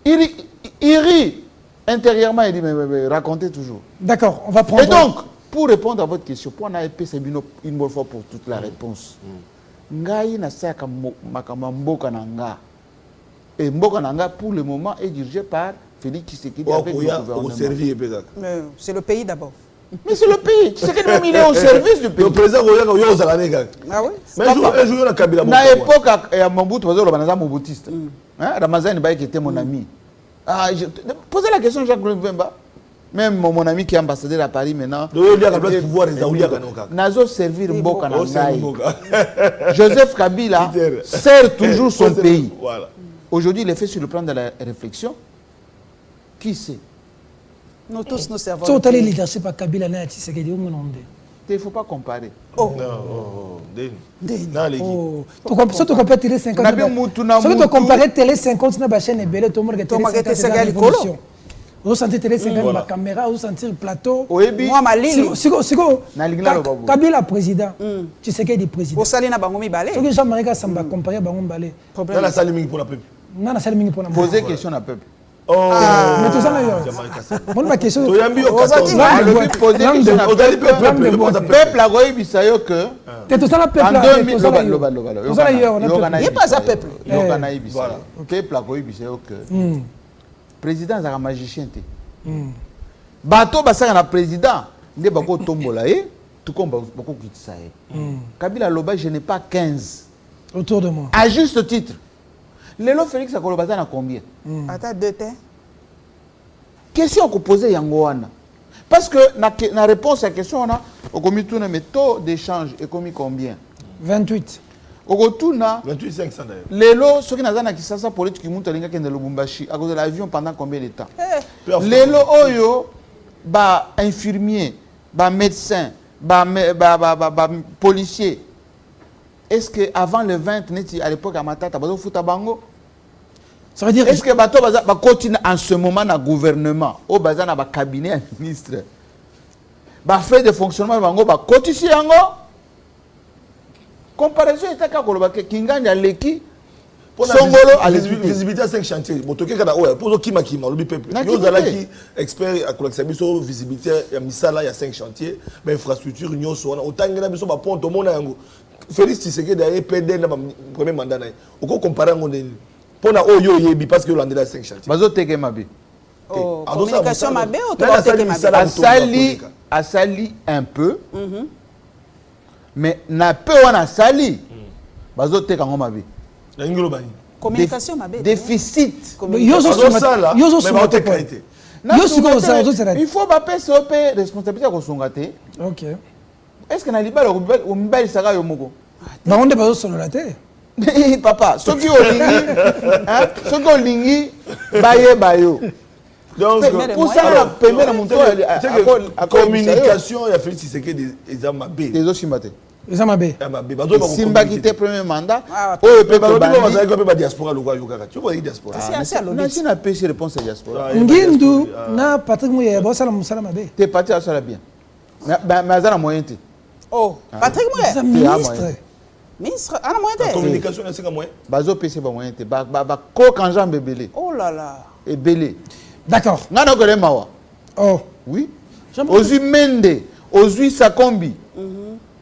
Speaker 5: il rit. Intérieurement, il dit, mais racontez toujours.
Speaker 2: D'accord, on va prendre...
Speaker 5: Et donc, pour répondre à votre question, pour en avoir c'est une bonne fois pour toute la réponse. Ngai na saka makama mboka nanga. Et mboka nanga, pour le moment, est dirigé par Félix Tshisekedi avec le gouvernement.
Speaker 4: C'est le pays d'abord.
Speaker 5: Mais c'est le pays. Tu sais que il est au service du pays.
Speaker 3: Le président Roya aux Alanega.
Speaker 4: Ah oui.
Speaker 3: Mais un jour, on a Kabila.
Speaker 5: À l'époque, à Mobutu, on Mobutiste. Ramazan Baye qui était mon ami. Posez la question, Jacques Mbemba. Même mon ami qui est ambassadeur à Paris maintenant. Nazo servir Mboka Nangaï. Joseph Kabila sert toujours son pays. Aujourd'hui, il est fait sur le plan de la réflexion. Qui sait?
Speaker 4: Nous tous nous servons.
Speaker 2: Si on a le leadership à Kabila, il
Speaker 5: ne faut pas comparer.
Speaker 2: Oh. Si tu compares Télé 50, si tu compares Télé 50, tu chaîne Télé 50, c'est la révolution. Vous sentez Télé 50, la caméra, vous sentez le plateau.
Speaker 4: Moi, ma ligne.
Speaker 2: Kabila président, tu sais qu'il est président.
Speaker 4: Au Salina Bangomi Balé.
Speaker 2: Ce que Jean-Marie Samba comparer Bangomi Balé.
Speaker 3: Dans la salle pour la peuple.
Speaker 2: Non, la salle pour la peuple.
Speaker 5: Posez question à peuple.
Speaker 2: Oh, mais tout ça là, bon ma question.
Speaker 5: Poser question à peuple a goyi bisayo que.
Speaker 2: Tout ça là peuple.
Speaker 5: En 2000
Speaker 2: il
Speaker 4: n'y a pas ça peuple.
Speaker 5: Peuple a goyi bisayo que. Président est un magicien. Bato basaka na président nde bako tombola tout comme bako kitisa Kabila loba je n'ai pas 15
Speaker 2: autour de moi.
Speaker 5: À juste titre. Lelo Félix Akolobaza na combien?
Speaker 4: Attends, 2 temps.
Speaker 5: Question qu'on posait Yangoana. Parce que la réponse à la question, on a un taux d'échange et commis combien?
Speaker 2: 28.
Speaker 5: Au retour,
Speaker 3: 28 500 d'ailleurs.
Speaker 5: Lelo, ceux qui n'ont pas sa politique qui montent à Lubumbashi à cause de l'avion pendant combien de temps? Lelo, oyo, ba infirmier, ba médecin, ba policier. Est-ce que avant le 20, à l'époque à Matata, bazo futa bango?
Speaker 2: Ça veut dire
Speaker 5: est-ce que bato baza continue en ce moment dans le gouvernement au baza na ba cabinet ministre ba fait de fonctionnement bango ba continue yango comparaison est ka koloba ke Kinganja leki Songolo à
Speaker 3: visibilité à 5 chantiers botoke kana oya pour kima lobi peuple yo zala ki expert à collecter biso visibilité ya misala ya 5 chantiers ba infrastructure nyonso wana otangena biso ba pont mona yango Félix Tshisekedi d'ailleurs PD na premier mandat na oko comparer ngo ndeni pona oyo yebi parce que l'on est dans 5 chantiers
Speaker 5: bazo teke mabe
Speaker 4: communication mabe ou toi teke
Speaker 5: mabe asali un peu mais na peu wana sali bazo teka ngo mabe
Speaker 3: ngilo bani
Speaker 4: communication mabe
Speaker 5: déficit
Speaker 2: yozo sala yozo sala qualité
Speaker 5: il faut ba PCOP responsabilité ko songate.
Speaker 2: OK.
Speaker 5: Est-ce que na libala o mbali saka yo moko
Speaker 2: ba onde bazo sala te
Speaker 5: papa soki olingi baye bayo
Speaker 3: donc
Speaker 5: pour ça la première monto
Speaker 3: la communication ya Félix Tshisekedi ezama B
Speaker 5: des osimate
Speaker 2: ezama B
Speaker 5: simba quitté premier mandat
Speaker 3: oyo pe ba bazali ko pe ba diaspora lokwa yokaka tu ko diaspora
Speaker 5: si na pêche réponse à diaspora
Speaker 2: ngindu na Patrick Mouye ba sala musala mabe
Speaker 5: te parti à sala bien mais azana moyen te
Speaker 4: oh Patrick Mouye ministre ana moyen
Speaker 3: la communication na sika moyen
Speaker 5: bazo pc ba moyen te ba ko kanjambe belé
Speaker 4: oh là là
Speaker 5: et belé
Speaker 2: d'accord
Speaker 5: ngana ko le mawa
Speaker 2: oh
Speaker 5: oui ozui mende ozui sakombi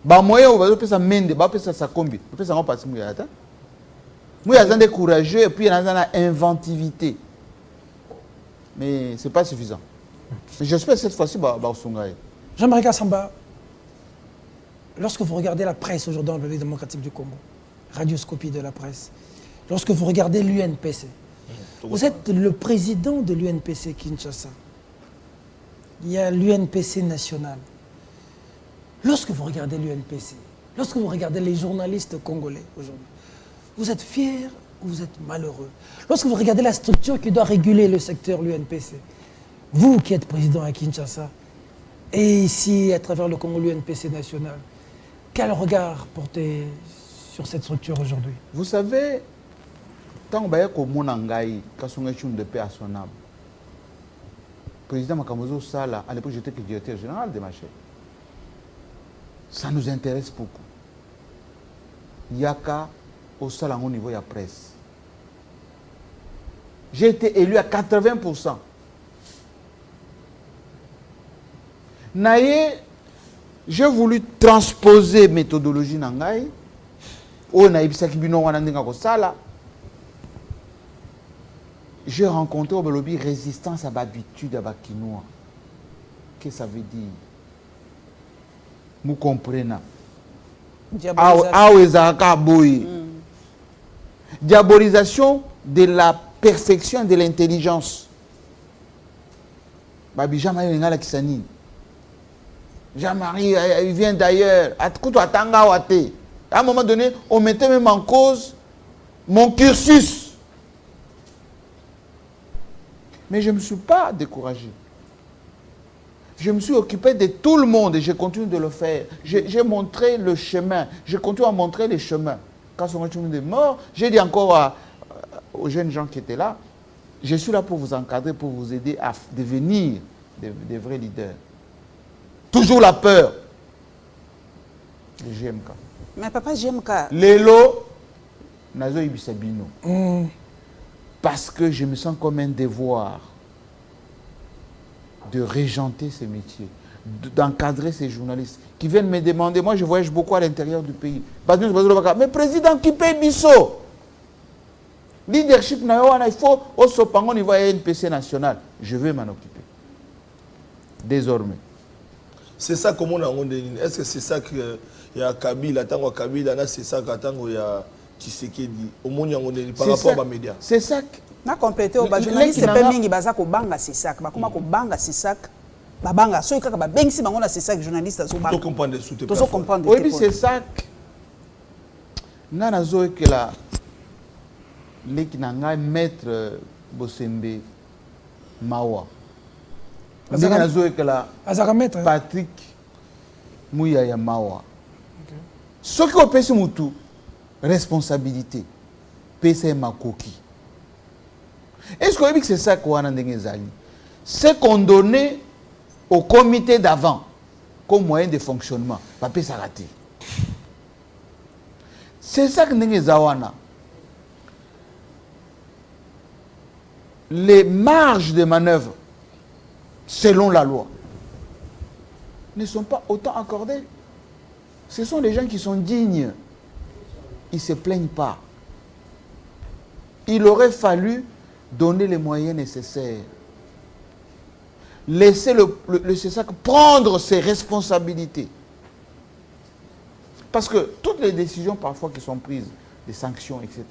Speaker 5: ba moyen o bazo pesa mende ba pesa sakombi pesa ngo pasi mu yata mu yazande courageux et puis na inventivité mais c'est pas suffisant j'espère cette fois-ci ba sungaye
Speaker 2: Jean-Marie Samba. Lorsque vous regardez la presse aujourd'hui dans le République démocratique du Congo, radioscopie de la presse, lorsque vous regardez l'UNPC, vous êtes le président de l'UNPC Kinshasa. Il y a l'UNPC national. Lorsque vous regardez l'UNPC, lorsque vous regardez les journalistes congolais aujourd'hui, vous êtes fiers ou vous êtes malheureux? Lorsque vous regardez la structure qui doit réguler le secteur, l'UNPC, vous qui êtes président à Kinshasa, et ici, à travers le Congo, l'UNPC national, quel regard portez sur cette structure aujourd'hui?
Speaker 5: Vous savez, tant que vous avez de paix à son âme, le président Makamozo Sala, à l'époque j'étais directeur général de ma chaîne. Ça nous intéresse beaucoup. Yaka au Sala au niveau de la presse. J'ai été élu à 80%. Naye, j'ai voulu transposer méthodologie nangai. J'ai rencontré au lobby résistance à l'habitude à Bakinois. Qu'est-ce que ça veut dire? Vous comprenez. Diabolisation de la perfection de l'intelligence. Jean-Marie, il vient d'ailleurs. À un moment donné, on mettait même en cause mon cursus. Mais je ne me suis pas découragé. Je me suis occupé de tout le monde et je continue de le faire. J'ai montré le chemin. Je continue à montrer les chemins. Quand son est mort, j'ai dit encore aux jeunes gens qui étaient là, je suis là pour vous encadrer, pour vous aider à devenir des vrais leaders. Toujours la peur. Le GMK.
Speaker 4: Mais papa, GMK.
Speaker 5: Lélo, Nazo Ibisabino. Parce que je me sens comme un devoir de régenter ces métiers, d'encadrer ces journalistes qui viennent me demander. Moi, je voyage beaucoup à l'intérieur du pays. Mais président, qui paye Bisso? Leadership, il faut au niveau NPC national. Je vais m'en occuper. Désormais.
Speaker 3: C'est ça comment on a dit. Est-ce que c'est ça qu'il y a Kabila, tango Kabila, c'est ça qu'il y a Tshisekedi. Au monde on dit par rapport aux médias.
Speaker 5: C'est ça.
Speaker 4: Na compléter au journaliste c'est pas mingi baza ko banga c'est ça. Ba kuma ko banga c'est ça. Ba banga so kaka ba bengisi bango na c'est ça journaliste so banga.
Speaker 3: Tu comprendre sous tes.
Speaker 4: Tu comprendre.
Speaker 5: Oui, c'est ça. Nana zo que la leki nanga maître Bosembe Mawa. Nana zo que la Patrick Mouyaya Mawa. Ce qui opère ce mutu responsabilité. PC Makoki. Est-ce que c'est ça qu'on a dit? C'est qu'on donnait au comité d'avant comme moyen de fonctionnement. Papier s'arrêter. C'est ça que nous avons. Les marges de manœuvre, selon la loi, ne sont pas autant accordées. Ce sont les gens qui sont dignes. Ils ne se plaignent pas. Il aurait fallu donner les moyens nécessaires. Laisser le CESAC prendre ses responsabilités. Parce que toutes les décisions parfois qui sont prises, des sanctions, etc.,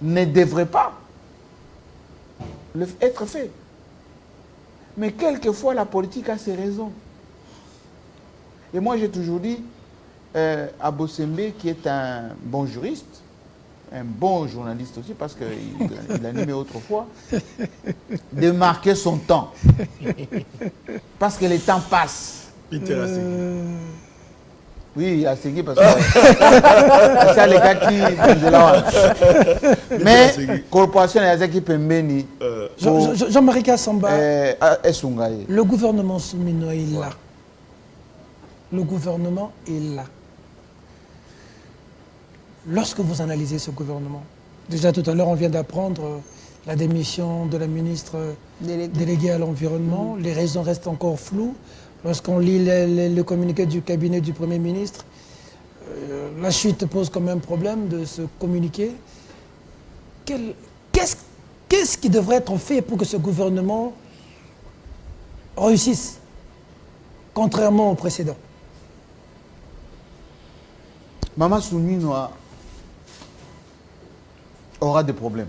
Speaker 5: ne devraient pas être faites. Mais quelquefois, la politique a ses raisons. Et moi, j'ai toujours dit à Bosembe, qui est un bon juriste, un bon journaliste aussi, parce qu'il animait autrefois, de marquer son temps. Parce que le temps passe. Oui, il a segué parce que c'est les gars qui... Mais, corporation, il y a qui Pembeni.
Speaker 2: Jean-Marie Kassamba, le gouvernement Soumino est là. Le gouvernement est là. Lorsque vous analysez ce gouvernement, déjà tout à l'heure on vient d'apprendre la démission de la ministre déléguée à l'environnement, les raisons restent encore floues. Lorsqu'on lit le communiqué du cabinet du Premier ministre, la chute pose quand même problème de ce communiqué. Qu'est-ce qui devrait être fait pour que ce gouvernement réussisse, contrairement au précédent?
Speaker 5: Maman Soumino aura des problèmes.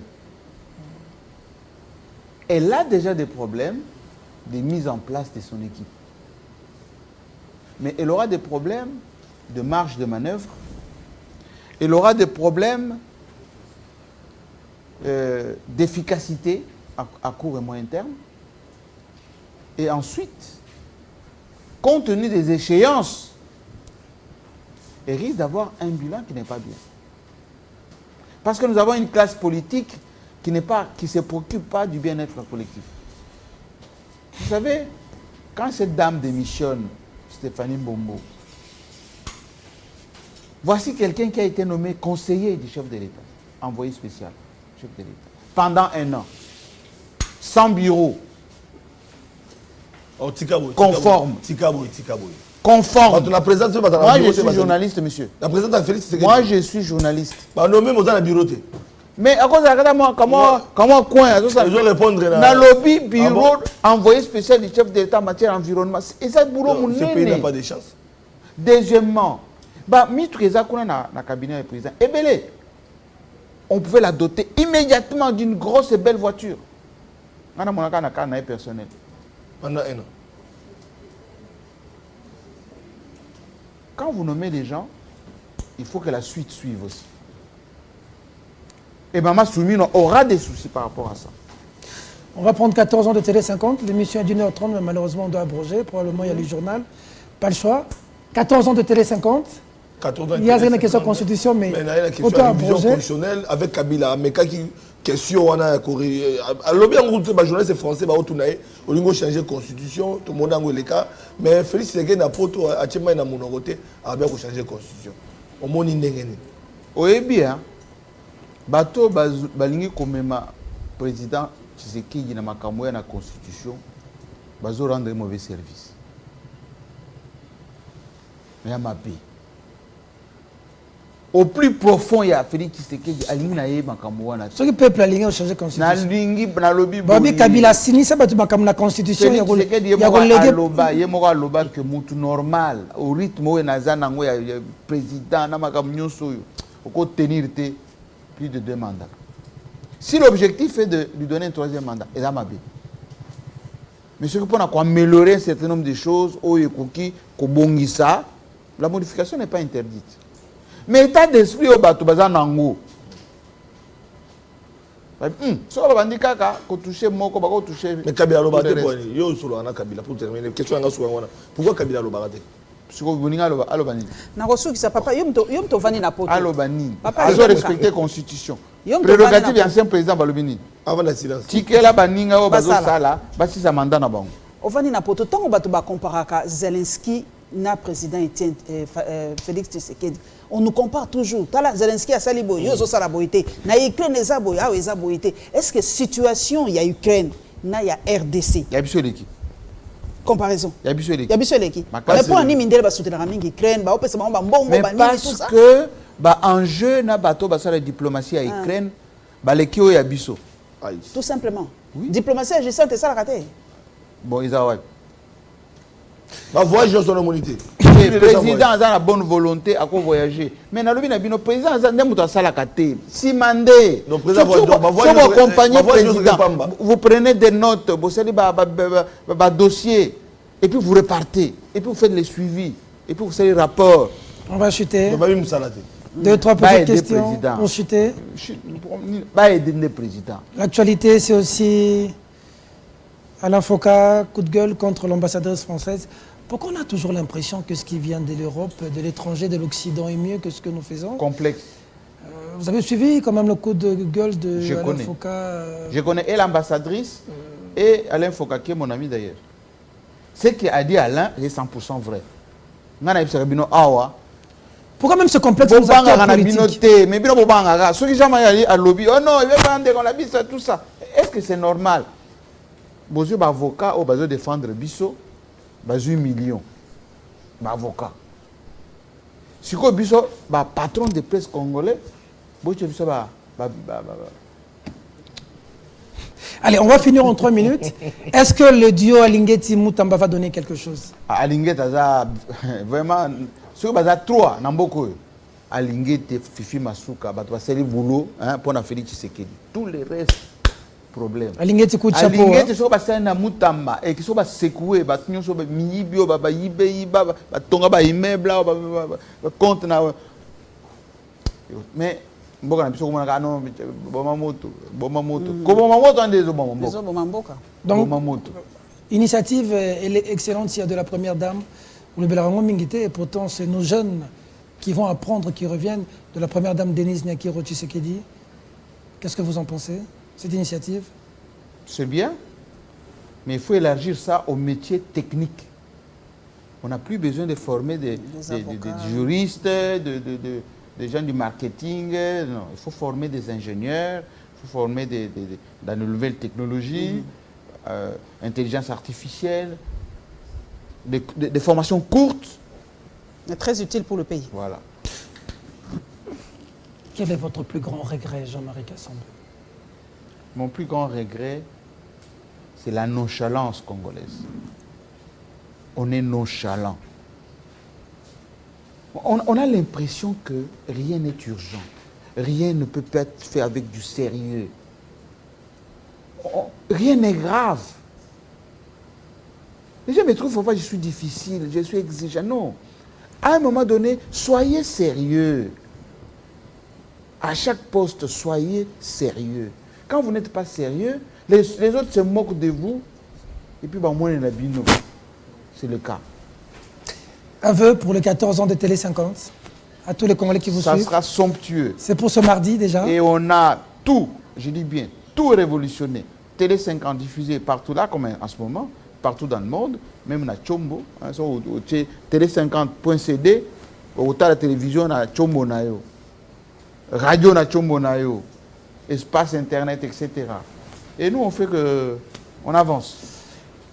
Speaker 5: Elle a déjà des problèmes de mise en place de son équipe. Mais elle aura des problèmes de marge de manœuvre. Elle aura des problèmes d'efficacité à court et moyen terme. Et ensuite, compte tenu des échéances, elle risque d'avoir un bilan qui n'est pas bien. Parce que nous avons une classe politique qui ne se préoccupe pas du bien-être collectif. Vous savez, quand cette dame démissionne, Stéphanie Mbombo, voici quelqu'un qui a été nommé conseiller du chef de l'État, envoyé spécial, chef de l'État, pendant 1 an, sans bureau, conforme. Conforme. Moi, je suis journaliste, monsieur. Moi, je suis journaliste.
Speaker 3: Nommé dans bureau.
Speaker 5: Mais à cause de comment coin,
Speaker 3: ils vont répondre
Speaker 5: dans le lobby, bureau, envoyé spécial du chef d'État en matière d'environnement. Et ça, boulot,
Speaker 3: ce pays n'a pas de chance.
Speaker 5: Deuxièmement, Mitreza qu'on a dans le cabinet du président, on pouvait la doter immédiatement d'une grosse et belle voiture. On a mon cas personnel.
Speaker 3: Pendant 1 an.
Speaker 5: Quand vous nommez des gens, il faut que la suite suive aussi. Et Maman Soumino aura des soucis par rapport à ça.
Speaker 2: On va prendre 14 ans de Télé 50. L'émission est d'1h30, mais malheureusement, on doit abroger. Probablement, il y a le journal. Pas le choix. 14 ans de Télé 50.
Speaker 3: 14 ans
Speaker 2: il y a une question de constitution, mais
Speaker 3: il y a une question de vision constitutionnelle avec Kabila. Mais quand il question, on a corrigé. Alors, bien, on a journaliste français, on a changé la constitution, tout le monde a eu le cas. Mais Félix Ségué n'a pas changé la constitution. Au monde, il n'est
Speaker 5: oui, bien. Bato balingi komema président Tshisekedi na makambo ya na constitution bazo rendre mauvais service. Mais à ma paix. Au plus profond il y a Félix Tshisekedi alingi na ye makambo wana.
Speaker 2: Ce que peuple alingi au changer constitution.
Speaker 5: Na lingi na lobby.
Speaker 2: Babi Kabila sinisa batu makambo na constitution ya
Speaker 5: relégé aloba ye moko aloba que mutu normal au rythme où na zana ngo ya président na makambo nyonso yo ko tenir te plus de 2 mandats. Si l'objectif est de lui donner un 3e mandat, il a ma vie. Mais ce que pour améliorer un certain nombre de choses, la modification n'est pas interdite. Mais l'état d'esprit au bateau bazan nango. Si on va dire qu'on touche moko, on touche.
Speaker 3: Mais Kabila lo bate pour yo solo ana Kabila pour terminer. Question nga souwa wana. Pourquoi Kabila lo bate?
Speaker 5: Parce que vous n'avez pas alobani.
Speaker 4: Na reçu qui ça papa yom to vani na poto.
Speaker 5: Alobani. Ils ont respecté la constitution. Prérogative ancien président balobini.
Speaker 3: Avant la silence.
Speaker 5: Tikela baninga o bazo sala, basi sa mandat na bango.
Speaker 4: O vani na poto tango bato ba comparaka Zelensky na président Etienne Félix Tshisekedi. On nous compare toujours. Tala Zelensky a sali boy, yo zo sala boyité. Na Ukraine eza boy, a eza boyité. Est-ce que situation il y a Ukraine, na ya RDC.
Speaker 5: Il y a biso l'équipe.
Speaker 4: Comparaison.
Speaker 5: Il y a biso l'équipe.
Speaker 4: Il y a biso l'équipe. Mais pour ani mindele ba soutenir mingi Ukraine, ba opesa ba mbongo ba nini tout ça.
Speaker 5: Parce que ba enjeu na bato ba la diplomatie à Ukraine, ba lekio ya biso.
Speaker 4: Tout simplement. Oui. Diplomatie à gestion c'est ça la raté.
Speaker 5: Bon, ils ont
Speaker 3: va voyager son immunité.
Speaker 5: Le président a la bonne volonté à voyager. Mais dans le président a la kate. Si mandé. Vous prenez des notes, vous avez des dossiers, et puis vous repartez, et puis vous faites les suivis, et puis vous faites les rapports.
Speaker 2: On va chuter. 2, 3 petites questions pour chuter. L'actualité, c'est aussi Alain Foka, coup de gueule contre l'ambassadrice française. Pourquoi on a toujours l'impression que ce qui vient de l'Europe, de l'étranger, de l'Occident est mieux que ce que nous faisons?
Speaker 5: Complexe.
Speaker 2: Vous avez suivi quand même le coup de gueule de Alain Foka?
Speaker 5: Je connais et l'ambassadrice et Alain Foka, qui est mon ami d'ailleurs. Ce qu'a dit Alain est 100% vrai.
Speaker 2: Pourquoi même ce complexe nous acteurs politiques?
Speaker 5: Mais ceux qui jamais à lobby, oh non, il va vendre, on a vu ça, tout ça. Est-ce que c'est normal? Bozio avocat ou bazo défendre biso, bazo 1 million. Avocat. Si ko biso patron de presse congolais, bozo biso
Speaker 2: Allez, on va finir en 3 minutes. Est-ce que le duo Alingeti Moutamba va donner quelque chose?
Speaker 5: Alingeti vraiment sur baza 3 namboko. Alingeti Fifi Masuka, bato seri boulot pour na Félix Tshisekedi. Tout le reste problème.
Speaker 2: Alingeti coup de chapeau.
Speaker 5: Alingeti so ba na Mutamba et qui so ba secouer ba nyonso ba miyibio ba yibe ba tonga ba immeuble ba compte na mais mboka na biso ko mona non boma moto ko boma moto ndezo boma mboka.
Speaker 2: Donc initiative elle est excellente s'il y a de la première dame ou le Belarango Mingité et pourtant c'est nos jeunes qui vont apprendre qui reviennent de la première dame Denise Nyakiro Tshisekedi. Qu'est-ce que vous en pensez? Cette initiative?
Speaker 5: C'est bien, mais il faut élargir ça aux métiers techniques. On n'a plus besoin de former des juristes, des gens du marketing. Non, il faut former des ingénieurs, il faut former dans de nouvelles technologies, intelligence artificielle, des formations courtes.
Speaker 4: Mais très utile pour le pays.
Speaker 5: Voilà.
Speaker 2: Quel est votre plus grand regret, Jean-Marie Kassamba?
Speaker 5: Mon plus grand regret, c'est la nonchalance congolaise. On est nonchalant. On a l'impression que rien n'est urgent. Rien ne peut pas être fait avec du sérieux. Rien n'est grave. Les gens me trouvent parfois je suis difficile, je suis exigeant. Non. À un moment donné, soyez sérieux. À chaque poste, soyez sérieux. Quand vous n'êtes pas sérieux, les autres se moquent de vous. Et puis, moi, c'est le cas.
Speaker 2: Un vœu pour les 14 ans de Télé 50, à tous les Congolais qui vous suivent.
Speaker 5: Ça sera somptueux.
Speaker 2: C'est pour ce mardi déjà.
Speaker 5: Et on a tout, je dis bien, tout révolutionné. Télé 50 diffusé partout là, comme en ce moment, partout dans le monde, même à Chombo, hein, Télé 50.cd, au la télévision à Chombo nayo, radio na Chombo nayo, espace internet, etc. Et nous on fait que on avance.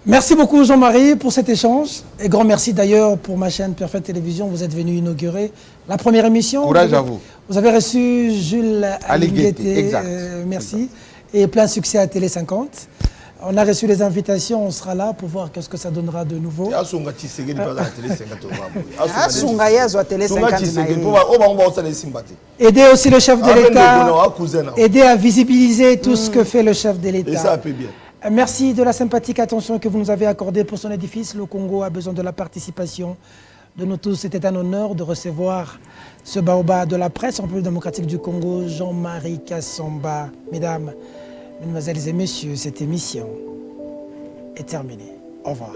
Speaker 2: Merci beaucoup Jean-Marie pour cet échange. Et grand merci d'ailleurs pour ma chaîne Parfait Télévision. Vous êtes venu inaugurer la première émission.
Speaker 5: Courage à vous.
Speaker 2: Vous avez reçu Jules Aligueté.
Speaker 5: Exact.
Speaker 2: Merci.
Speaker 5: Exact.
Speaker 2: Et plein succès à Télé 50. On a reçu les invitations, on sera là pour voir qu'est-ce que ça donnera de nouveau. Aider aussi le chef de l'État, aider à visibiliser tout ce que fait le chef de l'État.
Speaker 3: Et ça peut bien.
Speaker 2: Merci de la sympathique attention que vous nous avez accordée pour son édifice. Le Congo a besoin de la participation de nous tous. C'était un honneur de recevoir ce baobab de la presse en République démocratique du Congo, Jean-Marie Kassamba. Mesdames, Mesdemoiselles et messieurs, cette émission est terminée. Au revoir.